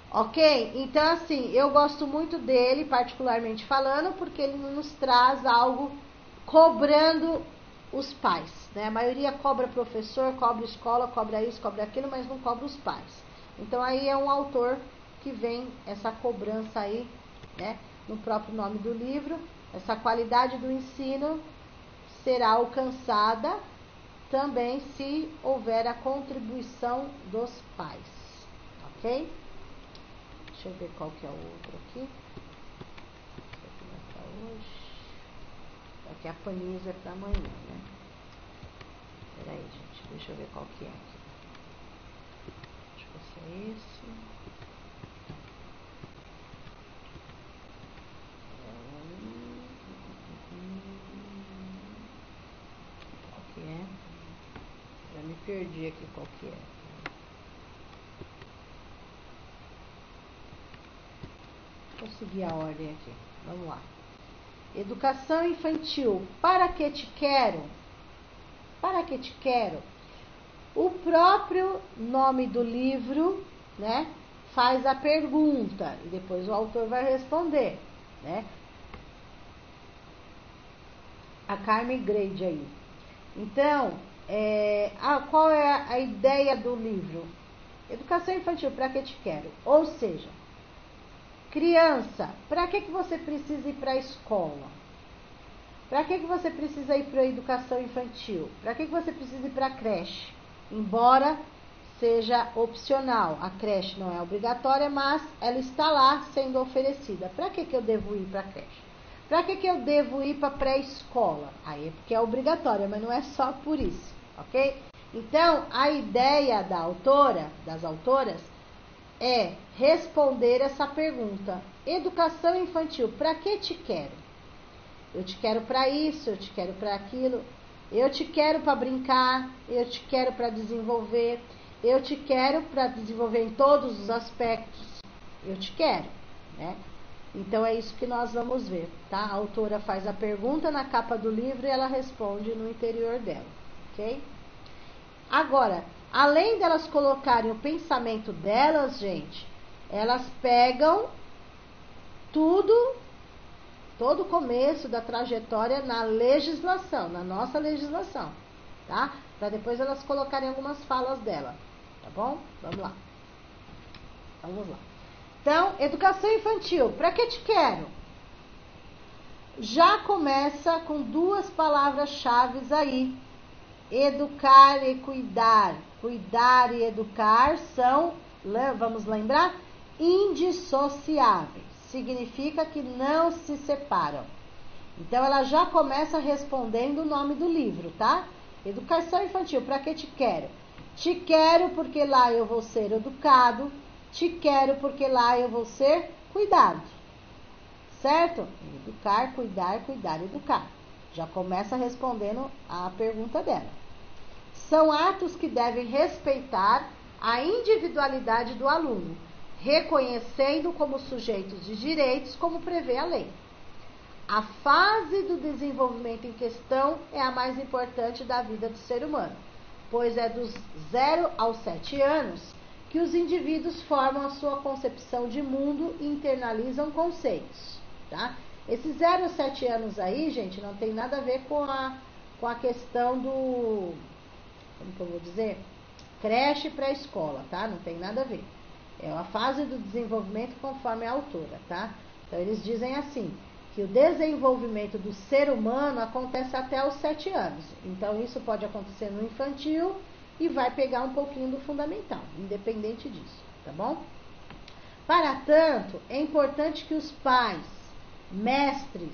Ok? Então, assim, eu gosto muito dele, particularmente falando, porque ele nos traz algo cobrando os pais, né? A maioria cobra professor, cobra escola, cobra isso, cobra aquilo, mas não cobra os pais. Então, aí é um autor que vem essa cobrança aí, né? No próprio nome do livro, essa qualidade do ensino será alcançada também se houver a contribuição dos pais, ok? Deixa eu ver qual que é o outro aqui. Esse aqui não é pra hoje. Aqui a Panisa é pra amanhã, né? Peraí, gente, deixa eu ver qual que é aqui. Acho que esse é esse. Qual que é? Já me perdi aqui qual que é. Vou seguir a ordem aqui. Vamos lá. Educação infantil. Para que te quero? Para que te quero? O próprio nome do livro, né, faz a pergunta e depois o autor vai responder, né? A Carmen Grade aí. Então, qual é a ideia do livro? Educação infantil, para que te quero? Ou seja, criança, para que você precisa ir para a escola? Para que você precisa ir para a educação infantil? Para que você precisa ir para a creche? Embora seja opcional, a creche não é obrigatória, mas ela está lá sendo oferecida. Para que eu devo ir para a creche? Para que eu devo ir para a pré-escola? Aí é porque é obrigatória, mas não é só por isso, ok? Então, a ideia das autoras, é responder essa pergunta. Educação infantil, para que te quero? Eu te quero para isso, eu te quero para aquilo, eu te quero para brincar, eu te quero para desenvolver, eu te quero para desenvolver em todos os aspectos, eu te quero, né? Então é isso que nós vamos ver, tá? A autora faz a pergunta na capa do livro e ela responde no interior dela, ok? Agora, além delas colocarem o pensamento delas, gente, elas pegam todo o começo da trajetória na legislação, na nossa legislação, tá? Para depois elas colocarem algumas falas dela, tá bom? Vamos lá. Vamos lá. Então, educação infantil, para que te quero? Já começa com duas palavras-chave aí. Educar e cuidar. Cuidar e educar são, vamos lembrar, indissociáveis. Significa que não se separam. Então, ela já começa respondendo o nome do livro, tá? Educação infantil, para que te quero? Te quero porque lá eu vou ser educado. Te quero porque lá eu vou ser cuidado. Certo? Educar, cuidar, cuidar, educar. Já começa respondendo a pergunta dela. São atos que devem respeitar a individualidade do aluno, reconhecendo como sujeitos de direitos, como prevê a lei. A fase do desenvolvimento em questão é a mais importante da vida do ser humano, pois é dos 0 aos 7 anos que os indivíduos formam a sua concepção de mundo e internalizam conceitos, tá? Esses 0 a 7 anos aí, gente, não tem nada a ver com a questão do, como que eu vou dizer? Creche pré-escola, tá? Não tem nada a ver. É a fase do desenvolvimento conforme a autora, tá? Então, eles dizem assim, que o desenvolvimento do ser humano acontece até os 7 anos. Então, isso pode acontecer no infantil e vai pegar um pouquinho do fundamental, independente disso, tá bom? Para tanto, é importante que os pais, mestres,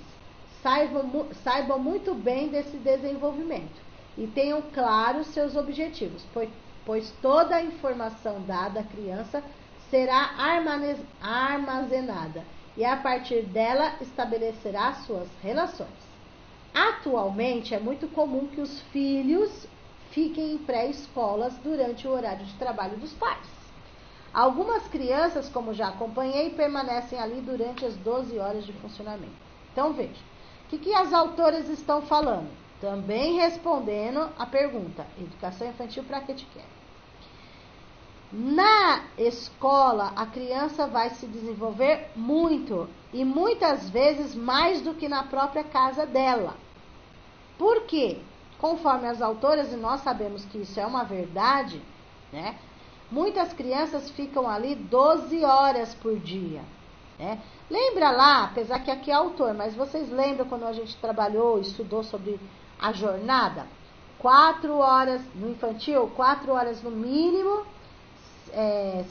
saibam muito bem desse desenvolvimento e tenham claros seus objetivos, pois toda a informação dada à criança será armazenada e a partir dela estabelecerá suas relações. Atualmente é muito comum que os filhos fiquem em pré-escolas durante o horário de trabalho dos pais. Algumas crianças, como já acompanhei, permanecem ali durante as 12 horas de funcionamento. Então, veja, o que as autoras estão falando? Também respondendo a pergunta, educação infantil para que te quero? Na escola, a criança vai se desenvolver muito e muitas vezes mais do que na própria casa dela. Por quê? Conforme as autoras, e nós sabemos que isso é uma verdade, né? Muitas crianças ficam ali 12 horas por dia, né? Lembra lá, apesar que aqui é autor, mas vocês lembram quando a gente trabalhou, estudou sobre a jornada? 4 horas no infantil, 4 horas no mínimo,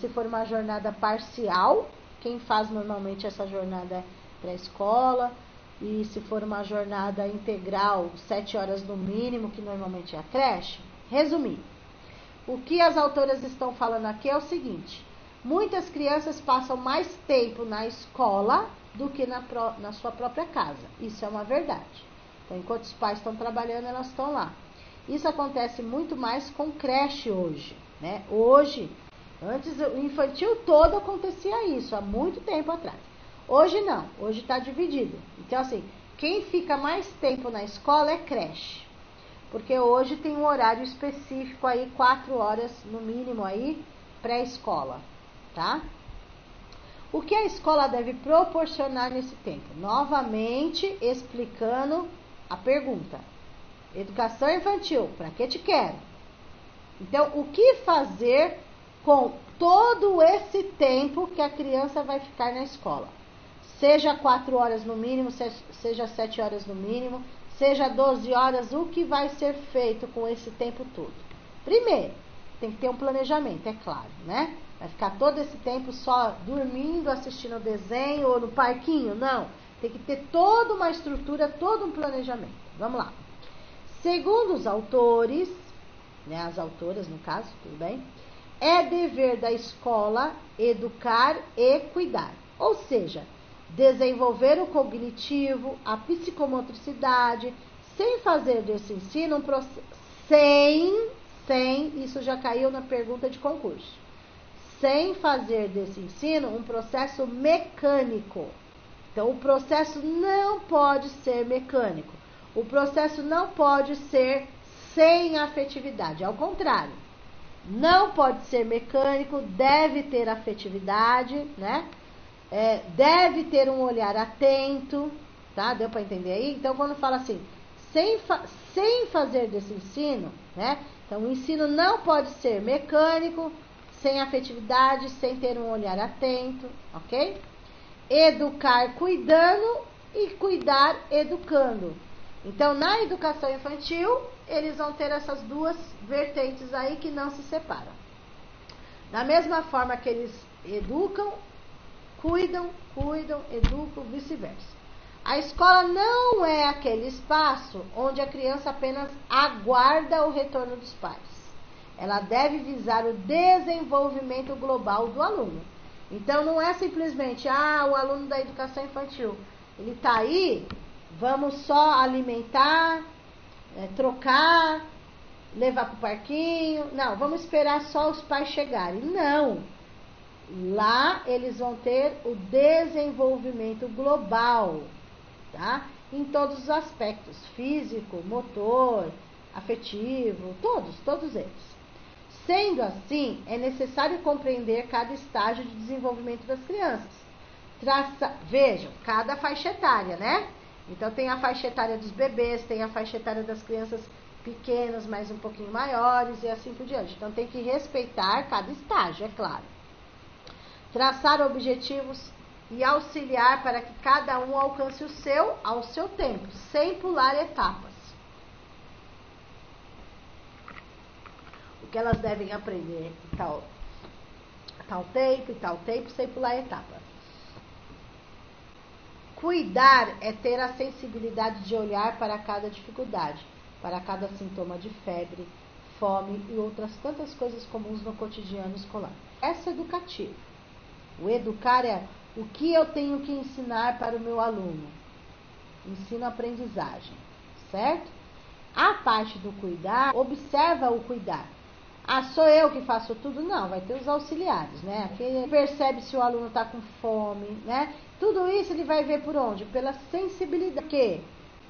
se for uma jornada parcial, quem faz normalmente essa jornada é pré-escola, e se for uma jornada integral, 7 horas no mínimo, que normalmente é a creche. Resumir, o que as autoras estão falando aqui é o seguinte: muitas crianças passam mais tempo na escola do que na sua própria casa. Isso é uma verdade. Então, enquanto os pais estão trabalhando, elas estão lá. Isso acontece muito mais com creche hoje, né? Hoje, antes o infantil todo acontecia isso, há muito tempo atrás. Hoje não, hoje está dividido. Então, assim, quem fica mais tempo na escola é creche. Porque hoje tem um horário específico aí, 4 horas no mínimo aí, pré-escola, tá? O que a escola deve proporcionar nesse tempo? Novamente, explicando a pergunta. Educação infantil, para que te quero? Então, o que fazer com todo esse tempo que a criança vai ficar na escola? Seja 4 horas no mínimo, seja 7 horas no mínimo, seja 12 horas, o que vai ser feito com esse tempo todo? Primeiro, tem que ter um planejamento, é claro, né? Vai ficar todo esse tempo só dormindo, assistindo desenho ou no parquinho? Não. Tem que ter toda uma estrutura, todo um planejamento. Vamos lá. Segundo os autores, né, as autoras no caso, tudo bem? é dever da escola educar e cuidar. Ou seja, desenvolver o cognitivo, a psicomotricidade, sem fazer desse ensino um processo, isso já caiu na pergunta de concurso, sem fazer desse ensino um processo mecânico. Então, o processo não pode ser mecânico. O processo não pode ser sem afetividade. Ao contrário, não pode ser mecânico, deve ter afetividade, né? Deve ter um olhar atento, tá? Deu para entender aí? Então, quando fala assim, sem fazer desse ensino, né? Então, o ensino não pode ser mecânico, sem afetividade, sem ter um olhar atento, ok? Educar cuidando e cuidar educando. Então, na educação infantil, eles vão ter essas duas vertentes aí que não se separam. Da mesma forma que eles educam, cuidam, educam, vice-versa. A escola não é aquele espaço onde a criança apenas aguarda o retorno dos pais. Ela deve visar o desenvolvimento global do aluno. Então, não é simplesmente, o aluno da educação infantil, ele está aí, vamos só alimentar, trocar, levar para o parquinho. Não, vamos esperar só os pais chegarem. Não. Lá eles vão ter o desenvolvimento global, tá? Em todos os aspectos, físico, motor, afetivo, todos eles. Sendo assim, é necessário compreender cada estágio de desenvolvimento das crianças. Vejam, cada faixa etária, né? Então, tem a faixa etária dos bebês, tem a faixa etária das crianças pequenas, mas um pouquinho maiores e assim por diante. Então, tem que respeitar cada estágio, é claro. Traçar objetivos e auxiliar para que cada um alcance o seu ao seu tempo, sem pular etapas. O que elas devem aprender em tal tempo, sem pular etapas. Cuidar é ter a sensibilidade de olhar para cada dificuldade, para cada sintoma de febre, fome e outras tantas coisas comuns no cotidiano escolar. Essa é educativa. O educar é o que eu tenho que ensinar para o meu aluno. Ensino-aprendizagem, certo? A parte do cuidar, observa o cuidar. Sou eu que faço tudo? Não, vai ter os auxiliares, né? Aquele percebe se o aluno está com fome, né? Tudo isso ele vai ver por onde? Pela sensibilidade. Que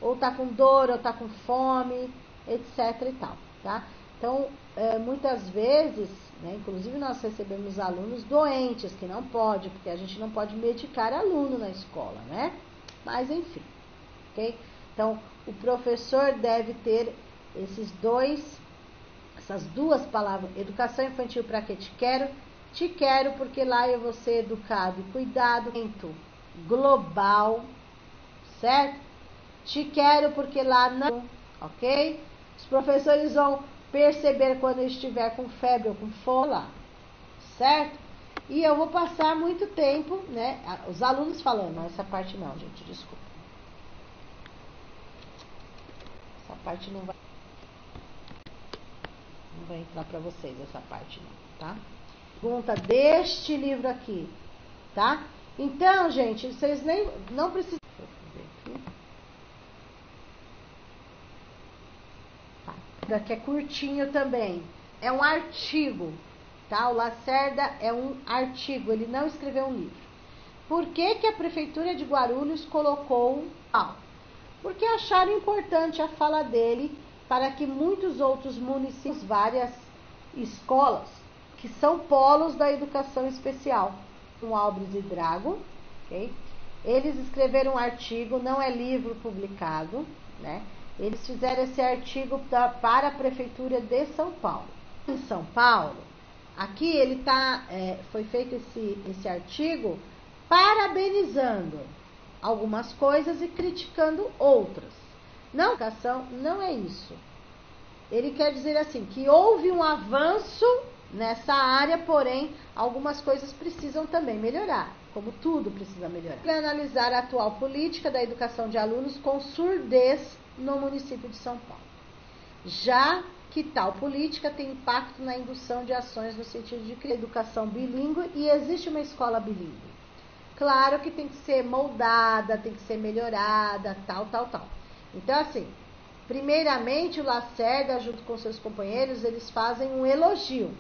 ou está com dor, ou está com fome, etc e tal, tá? Então, muitas vezes, né, inclusive nós recebemos alunos doentes, que não pode, porque a gente não pode medicar aluno na escola, né? Mas, enfim, ok? Então, o professor deve ter essas duas palavras, educação infantil para que te quero porque lá eu vou ser educado e cuidado, global, certo? Te quero porque lá não, ok? Os professores vão perceber quando eu estiver com febre ou com fome lá, certo? E eu vou passar muito tempo, né? Os alunos falando, essa parte não, gente, desculpa. Essa parte não vai entrar para vocês, essa parte não, tá? Pergunta deste livro aqui, tá? Então, gente, vocês não precisam. Tá. Que é curtinho também. É um artigo, tá? O Lacerda é um artigo, ele não escreveu um livro. Por que que a Prefeitura de Guarulhos colocou? Porque acharam importante a fala dele para que muitos outros municípios, várias escolas, que são polos da educação especial, com Albres e Drago, ok? Eles escreveram um artigo, não é livro publicado, né? Eles fizeram esse artigo para a Prefeitura de São Paulo. Em São Paulo, aqui ele foi feito esse artigo parabenizando algumas coisas e criticando outras. Não, educação não é isso. Ele quer dizer assim, que houve um avanço nessa área, porém, algumas coisas precisam também melhorar, como tudo precisa melhorar. Para analisar a atual política da educação de alunos com surdez no município de São Paulo. Já que tal política tem impacto na indução de ações no sentido de criar educação bilíngue e existe uma escola bilíngue. Claro que tem que ser moldada, tem que ser melhorada, tal. Então, assim, primeiramente o Lacerda, junto com seus companheiros, eles fazem um elogio,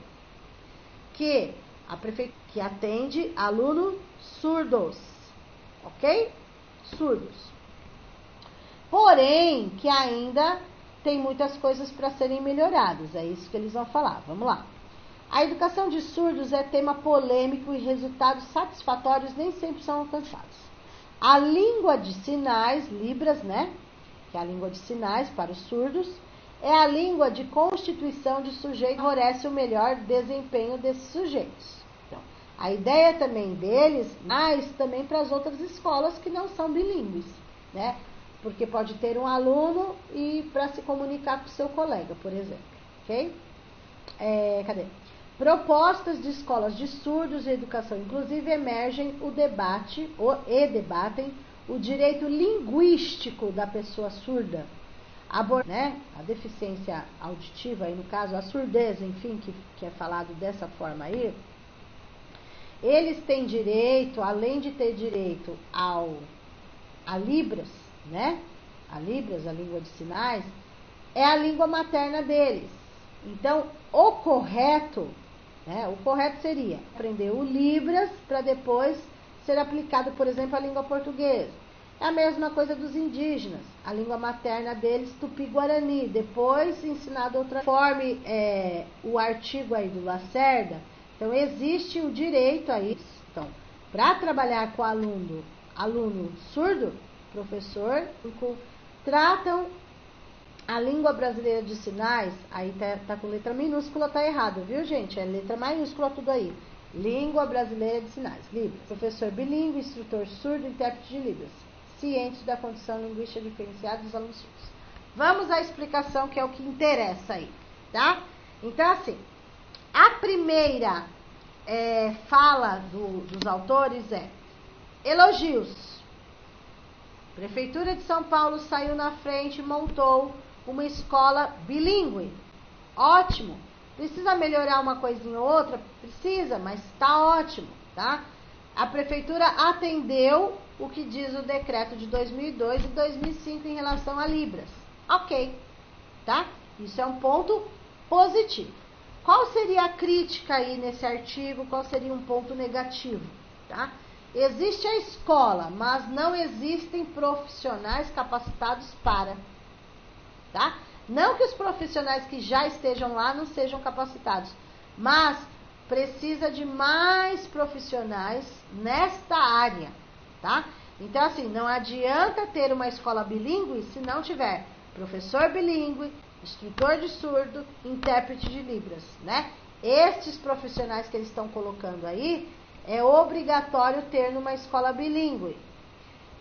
que a prefeitura que atende alunos surdos, ok? Surdos. Porém, que ainda tem muitas coisas para serem melhoradas, é isso que eles vão falar. Vamos lá. A educação de surdos é tema polêmico e resultados satisfatórios nem sempre são alcançados. A língua de sinais, Libras, né? Que é a língua de sinais para os surdos, é a língua de constituição de sujeito que favorece o melhor desempenho desses sujeitos. Então, a ideia também deles, mas também para as outras escolas que não são bilíngues, né? Porque pode ter um aluno e para se comunicar com o seu colega, por exemplo, ok? Cadê? Propostas de escolas de surdos e educação inclusive emergem e debatem o direito linguístico da pessoa surda, né? A deficiência auditiva, aí no caso a surdez, enfim, que é falado dessa forma aí, eles têm direito, além de ter direito a Libras, né? A Libras, a língua de sinais, é a língua materna deles. Então, o correto seria aprender o Libras para depois ser aplicado, por exemplo, à língua portuguesa. É a mesma coisa dos indígenas, a língua materna deles, Tupi-Guarani, depois ensinado outra forma, o artigo aí do Lacerda. Então, existe o direito a isso. Então, para trabalhar com aluno surdo, professor, tratam a língua brasileira de sinais, aí tá com letra minúscula, tá errado, viu, gente? É letra maiúscula tudo aí. Língua brasileira de sinais, Libras. Professor bilíngue, instrutor surdo, intérprete de Libras. Ciente da condição linguística diferenciada dos alunos surdos. Vamos à explicação, que é o que interessa aí, tá? Então, assim, a primeira fala dos autores é elogios. Prefeitura de São Paulo saiu na frente e montou uma escola bilíngue. Ótimo. Precisa melhorar uma coisinha ou outra? Precisa, mas está ótimo, tá? A prefeitura atendeu o que diz o decreto de 2002 e 2005 em relação a Libras. Ok, tá? Isso é um ponto positivo. Qual seria a crítica aí nesse artigo? Qual seria um ponto negativo, tá? Existe a escola, mas não existem profissionais capacitados para, tá? Não que os profissionais que já estejam lá não sejam capacitados, mas precisa de mais profissionais nesta área, tá? Então, assim, não adianta ter uma escola bilíngue se não tiver professor bilíngue, instrutor de surdo, intérprete de Libras, né? Estes profissionais que eles estão colocando aí, é obrigatório ter numa escola bilíngue.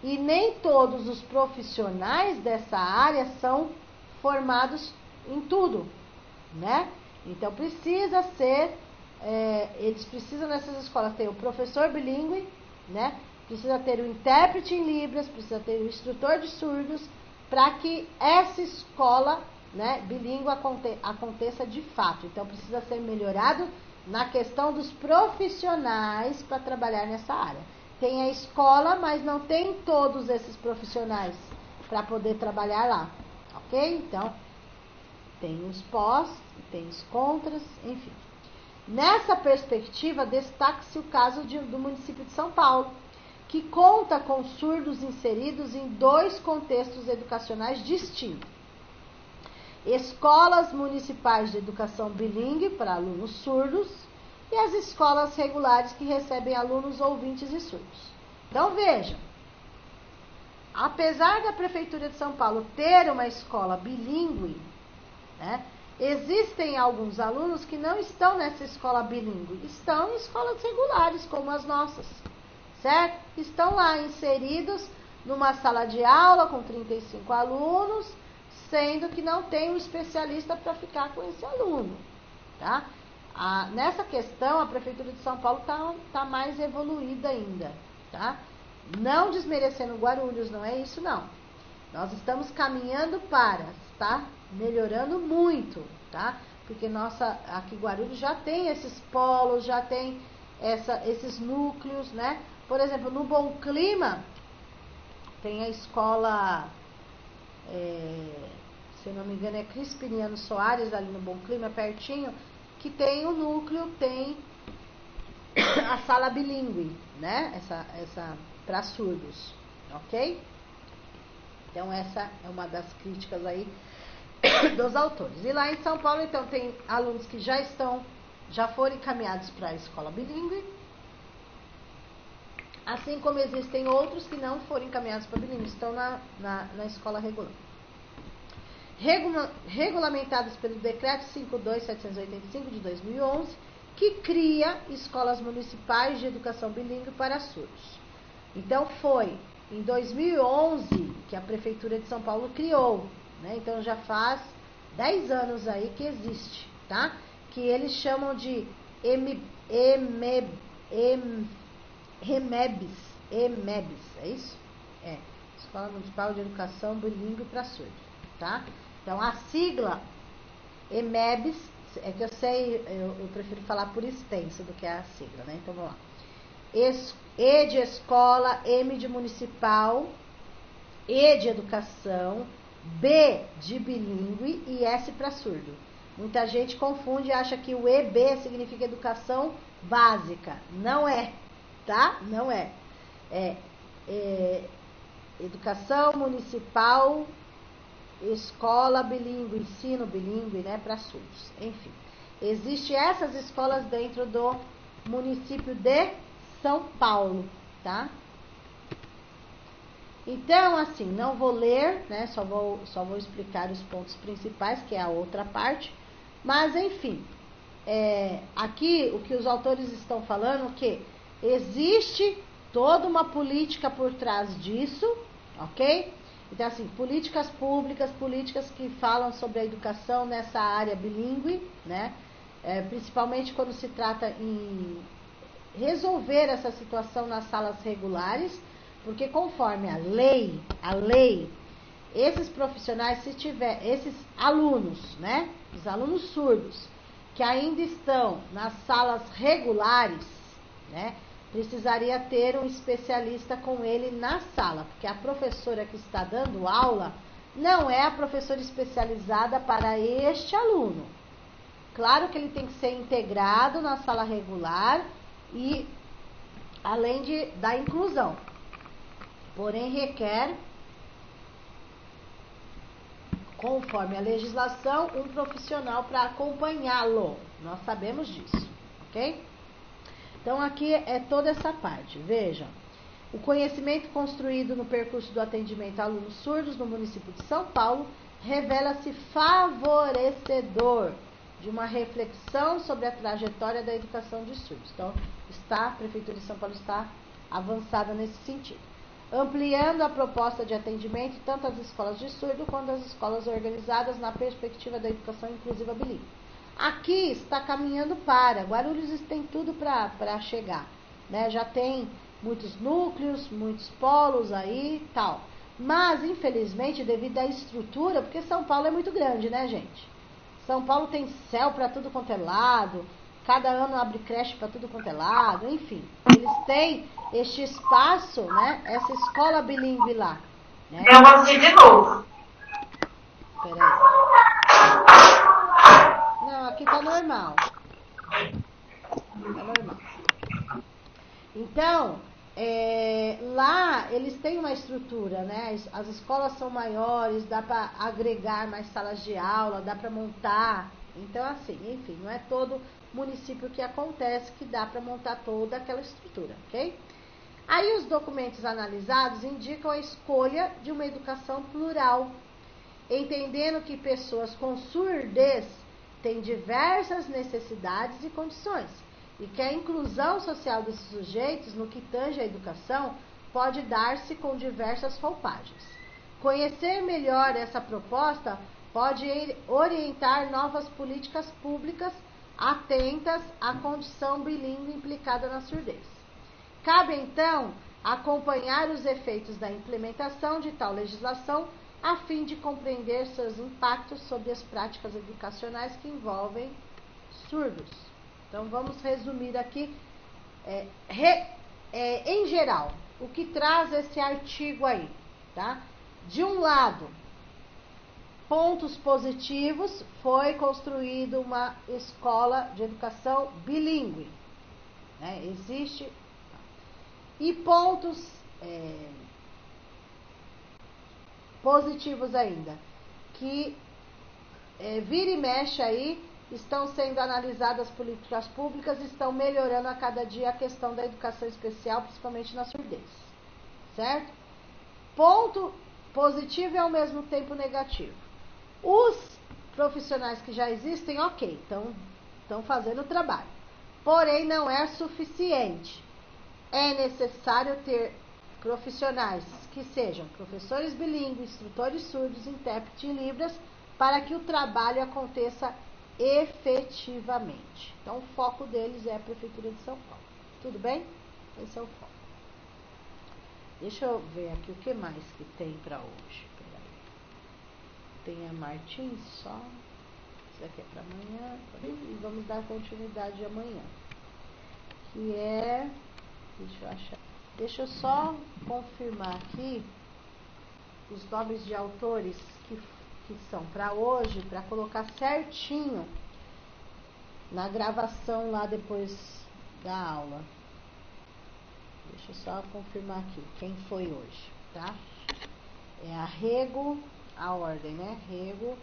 E nem todos os profissionais dessa área são formados em tudo, né? Então precisa ser, eles precisam nessas escolas ter o professor bilíngue, né? Precisa ter o intérprete em Libras, precisa ter o instrutor de surdos, para que essa escola, né, bilíngue aconteça de fato. Então precisa ser melhorado na questão dos profissionais para trabalhar nessa área. Tem a escola, mas não tem todos esses profissionais para poder trabalhar lá, ok? Então, tem os pós, tem os contras, enfim. Nessa perspectiva, destaca-se o caso do município de São Paulo, que conta com surdos inseridos em 2 contextos educacionais distintos. Escolas municipais de educação bilíngue para alunos surdos e as escolas regulares que recebem alunos ouvintes e surdos. Então vejam, apesar da Prefeitura de São Paulo ter uma escola bilíngue, né, existem alguns alunos que não estão nessa escola bilíngue, estão em escolas regulares como as nossas, certo? Estão lá inseridos numa sala de aula com 35 alunos, sendo que não tem um especialista para ficar com esse aluno, tá? Nessa questão, a Prefeitura de São Paulo tá mais evoluída ainda, tá? Não desmerecendo Guarulhos, não é isso não. Nós estamos caminhando para, tá? Melhorando muito, tá? Porque aqui Guarulhos já tem esses polos, já tem esses núcleos, né? Por exemplo, no Bom Clima, tem a escola, se eu não me engano, é Crispiniano Soares, ali no Bom Clima, pertinho, que tem o núcleo, tem a sala bilíngue, né? Essa para surdos, ok? Então, essa é uma das críticas aí dos autores. E lá em São Paulo, então, tem alunos que já foram encaminhados para a escola bilíngue, assim como existem outros que não foram encaminhados para bilíngue, estão na escola regular. Regulamentados pelo Decreto 5.2.785 de 2011, que cria escolas municipais de educação bilíngue para surdos. Então, foi em 2011 que a Prefeitura de São Paulo criou, né? Então, já faz 10 anos aí que existe, tá? Que eles chamam de EMEBs, é isso? Escola Municipal de Educação Bilíngue para Surdos, tá? Então, a sigla EMEBs, é que eu sei, eu prefiro falar por extenso do que a sigla, né? Então, vamos lá. E de escola, M de municipal, E de educação, B de bilíngue e S para surdo. Muita gente confunde e acha que o EB significa educação básica. Não é, tá? Não é. É educação municipal, escola bilíngue, ensino bilíngue, né, para surdos. Enfim, existem essas escolas dentro do município de São Paulo, tá? Então, assim, não vou ler, né, só vou explicar os pontos principais, que é a outra parte. Mas, enfim, aqui o que os autores estão falando que existe toda uma política por trás disso, ok? Então, assim, políticas públicas, políticas que falam sobre a educação nessa área bilíngue, né? Principalmente quando se trata em resolver essa situação nas salas regulares, porque conforme a lei, esses profissionais, se tiver, esses alunos, né? Os alunos surdos, que ainda estão nas salas regulares, né? Precisaria ter um especialista com ele na sala, porque a professora que está dando aula não é a professora especializada para este aluno. Claro que ele tem que ser integrado na sala regular e além da inclusão. Porém, requer, conforme a legislação, um profissional para acompanhá-lo. Nós sabemos disso, ok? Então, aqui é toda essa parte. Vejam, o conhecimento construído no percurso do atendimento a alunos surdos no município de São Paulo revela-se favorecedor de uma reflexão sobre a trajetória da educação de surdos. Então, a Prefeitura de São Paulo está avançada nesse sentido. Ampliando a proposta de atendimento tanto às escolas de surdo quanto às escolas organizadas na perspectiva da educação inclusiva bilíngue. Aqui está caminhando para. Guarulhos tem tudo para chegar, né? Já tem muitos núcleos, muitos polos aí e tal. Mas, infelizmente, devido à estrutura, porque São Paulo é muito grande, né, gente? São Paulo tem céu para tudo quanto é lado, cada ano abre creche para tudo quanto é lado, enfim. Eles têm este espaço, né? Essa escola bilíngue lá. Né? Eu vou assistir de novo. Peraí. Não, aqui tá normal. Tá normal. Então, lá eles têm uma estrutura, né? As escolas são maiores, dá para agregar mais salas de aula, dá para montar. Então, assim, enfim, não é todo município que acontece que dá para montar toda aquela estrutura, ok? Aí os documentos analisados indicam a escolha de uma educação plural, entendendo que pessoas com surdez têm diversas necessidades e condições, e que a inclusão social desses sujeitos no que tange à educação pode dar-se com diversas roupagens. Conhecer melhor essa proposta pode orientar novas políticas públicas atentas à condição bilíngue implicada na surdez. Cabe, então, acompanhar os efeitos da implementação de tal legislação a fim de compreender seus impactos sobre as práticas educacionais que envolvem surdos. Então, vamos resumir aqui, em geral, o que traz esse artigo aí, tá? De um lado, pontos positivos, foi construída uma escola de educação bilíngue, né? Existe. E pontos positivos ainda, que vira e mexe aí, estão sendo analisadas políticas públicas, estão melhorando a cada dia a questão da educação especial, principalmente na surdez, certo? Ponto positivo e ao mesmo tempo negativo. Os profissionais que já existem, ok, estão fazendo o trabalho, porém não é suficiente. É necessário ter profissionais que sejam professores bilíngues, instrutores surdos, intérprete em Libras, para que o trabalho aconteça efetivamente. Então, o foco deles é a Prefeitura de São Paulo. Tudo bem? Esse é o foco. Deixa eu ver aqui o que mais que tem para hoje. Tem a Martins só. Isso aqui é para amanhã. E vamos dar continuidade amanhã. Que é... Deixa eu achar. Deixa eu só confirmar aqui os nomes de autores que são para hoje, para colocar certinho na gravação lá depois da aula. Deixa eu só confirmar aqui quem foi hoje, tá? É a Rego, a ordem, né? Rego,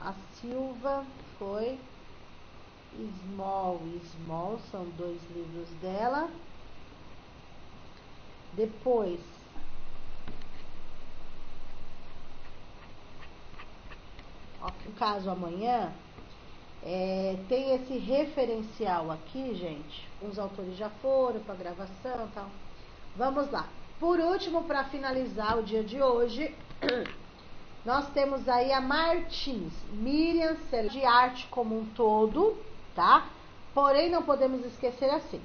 a Silva foi, Small, são 2 livros dela. Depois, no caso amanhã, tem esse referencial aqui, gente. Os autores já foram para gravação e tal. Vamos lá. Por último, para finalizar o dia de hoje, nós temos aí a Martins, Miriam, de arte como um todo, tá? Porém, não podemos esquecer assim.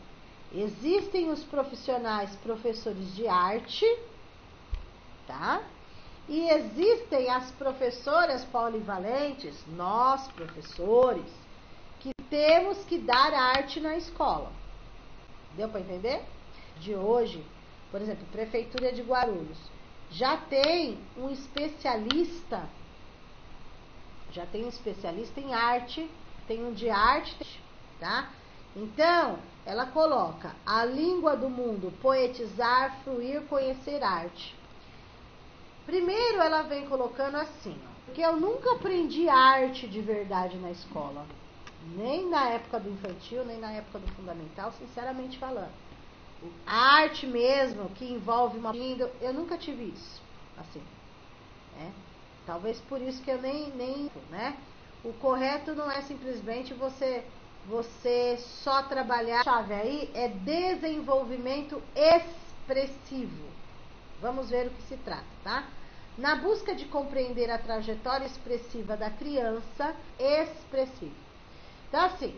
Existem os profissionais professores de arte, tá? E existem as professoras polivalentes, nós professores, que temos que dar arte na escola. Deu para entender? De hoje, por exemplo, Prefeitura de Guarulhos, já tem um especialista em arte, tem um de arte, tá? Então, ela coloca a língua do mundo, poetizar, fruir, conhecer arte. Primeiro ela vem colocando assim, ó, porque eu nunca aprendi arte de verdade na escola, nem na época do infantil, nem na época do fundamental, sinceramente falando. A arte mesmo, que envolve uma língua, eu nunca tive isso, assim, né? Talvez por isso que eu nem, né? O correto não é simplesmente você só trabalhar. A chave aí é desenvolvimento expressivo. Vamos ver o que se trata, tá? Na busca de compreender a trajetória expressiva da criança expressiva. Então, assim,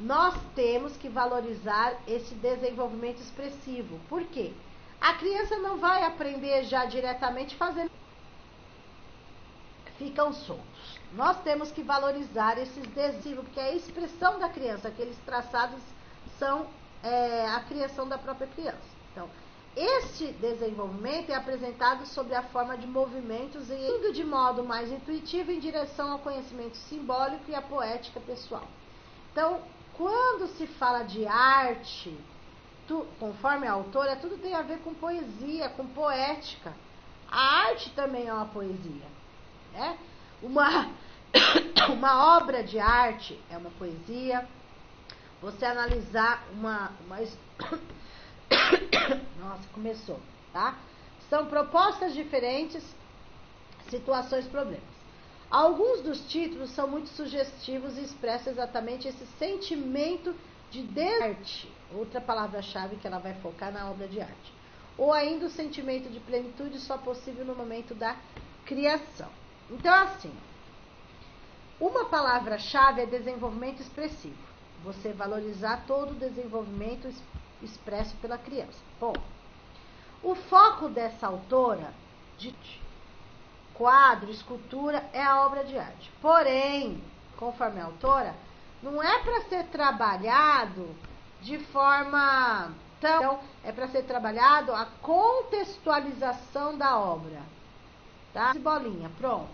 nós temos que valorizar esse desenvolvimento expressivo. Por quê? A criança não vai aprender já diretamente fazendo. Ficam soltos. Nós temos que valorizar esses desenvolvimentos, porque a expressão da criança, aqueles traçados, são a criação da própria criança. Então, este desenvolvimento é apresentado sob a forma de movimentos e indo de modo mais intuitivo em direção ao conhecimento simbólico e à poética pessoal. Então, quando se fala de arte, conforme a autora, tudo tem a ver com poesia, com poética. A arte também é uma poesia, né? Uma obra de arte é uma poesia. Você analisar Nossa, começou, tá? São propostas diferentes, situações, problemas. Alguns dos títulos são muito sugestivos e expressam exatamente esse sentimento de arte, outra palavra-chave que ela vai focar na obra de arte. Ou ainda o sentimento de plenitude só possível no momento da criação. Então, assim, uma palavra-chave é desenvolvimento expressivo. Você valorizar todo o desenvolvimento expresso pela criança. Bom, o foco dessa autora, quadro, escultura, é a obra de arte. Porém, conforme a autora, não é para ser trabalhado de forma... Então, é para ser trabalhado a contextualização da obra. Tá? Bolinha, pronto.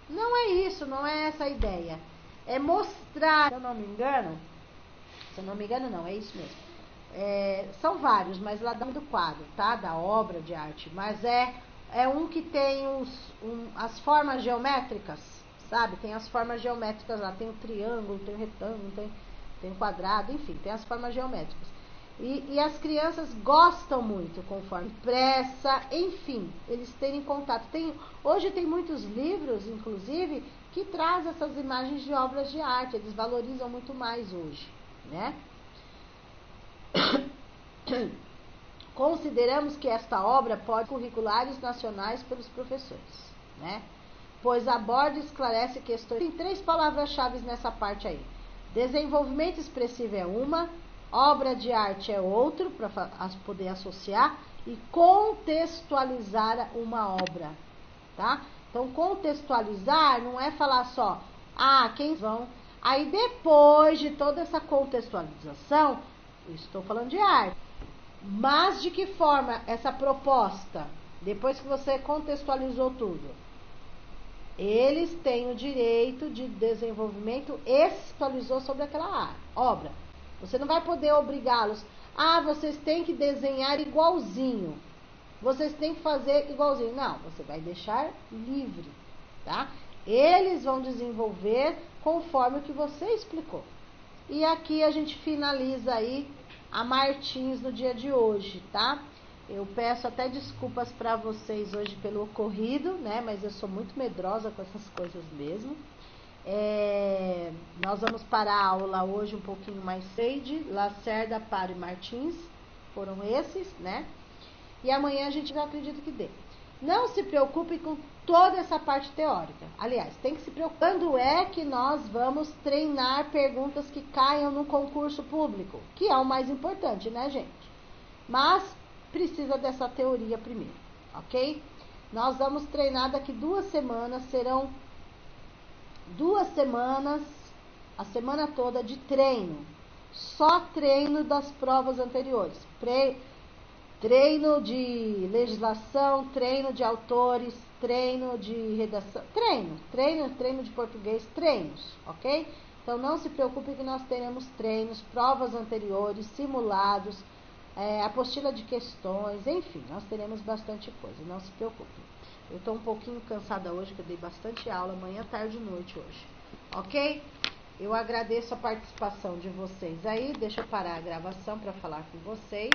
Não é isso, não é essa a ideia. É mostrar, se eu não me engano não, é isso mesmo. São vários, mas lá dentro do quadro, tá? Da obra de arte. Mas é um que tem as formas geométricas, sabe? Tem as formas geométricas lá, tem o triângulo, tem o retângulo, tem o quadrado, enfim, tem as formas geométricas. E as crianças gostam muito, conforme pressa, enfim, eles terem contato. Hoje tem muitos livros, inclusive, que trazem essas imagens de obras de arte, eles valorizam muito mais hoje, né? Consideramos que esta obra pode ser curriculares nacionais pelos professores, né? Pois aborda e esclarece questões. Tem 3 palavras-chave nessa parte aí. Desenvolvimento expressivo é uma, obra de arte é outro, para poder associar, e contextualizar uma obra, tá? Então, contextualizar não é falar só, quem vão... Aí, depois de toda essa contextualização, eu estou falando de arte, mas de que forma essa proposta, depois que você contextualizou tudo, eles têm o direito de desenvolvimento e atualizou sobre aquela obra. Você não vai poder obrigá-los, vocês têm que desenhar igualzinho, vocês têm que fazer igualzinho. Não, você vai deixar livre, tá? Eles vão desenvolver conforme o que você explicou. E aqui a gente finaliza aí a Martins no dia de hoje, tá? Eu peço até desculpas para vocês hoje pelo ocorrido, né? Mas eu sou muito medrosa com essas coisas mesmo. Nós vamos parar a aula hoje um pouquinho mais cedo. Lacerda, Paro e Martins foram esses, né? E amanhã a gente vai, acredito que dê. Não se preocupe com toda essa parte teórica. Aliás, tem que se preocupar. Quando é que nós vamos treinar perguntas que caiam no concurso público? Que é o mais importante, né, gente? Mas precisa dessa teoria primeiro, ok? Nós vamos treinar daqui 2 semanas, serão 2 semanas, a semana toda de treino. Só treino das provas anteriores. Treino de legislação, treino de autores, treino de redação, treino de português, treinos, ok? Então não se preocupe que nós teremos treinos, provas anteriores, simulados, apostila de questões, enfim, nós teremos bastante coisa, não se preocupe. Eu estou um pouquinho cansada hoje, que eu dei bastante aula, manhã, tarde e noite hoje, ok? Eu agradeço a participação de vocês aí, deixa eu parar a gravação para falar com vocês.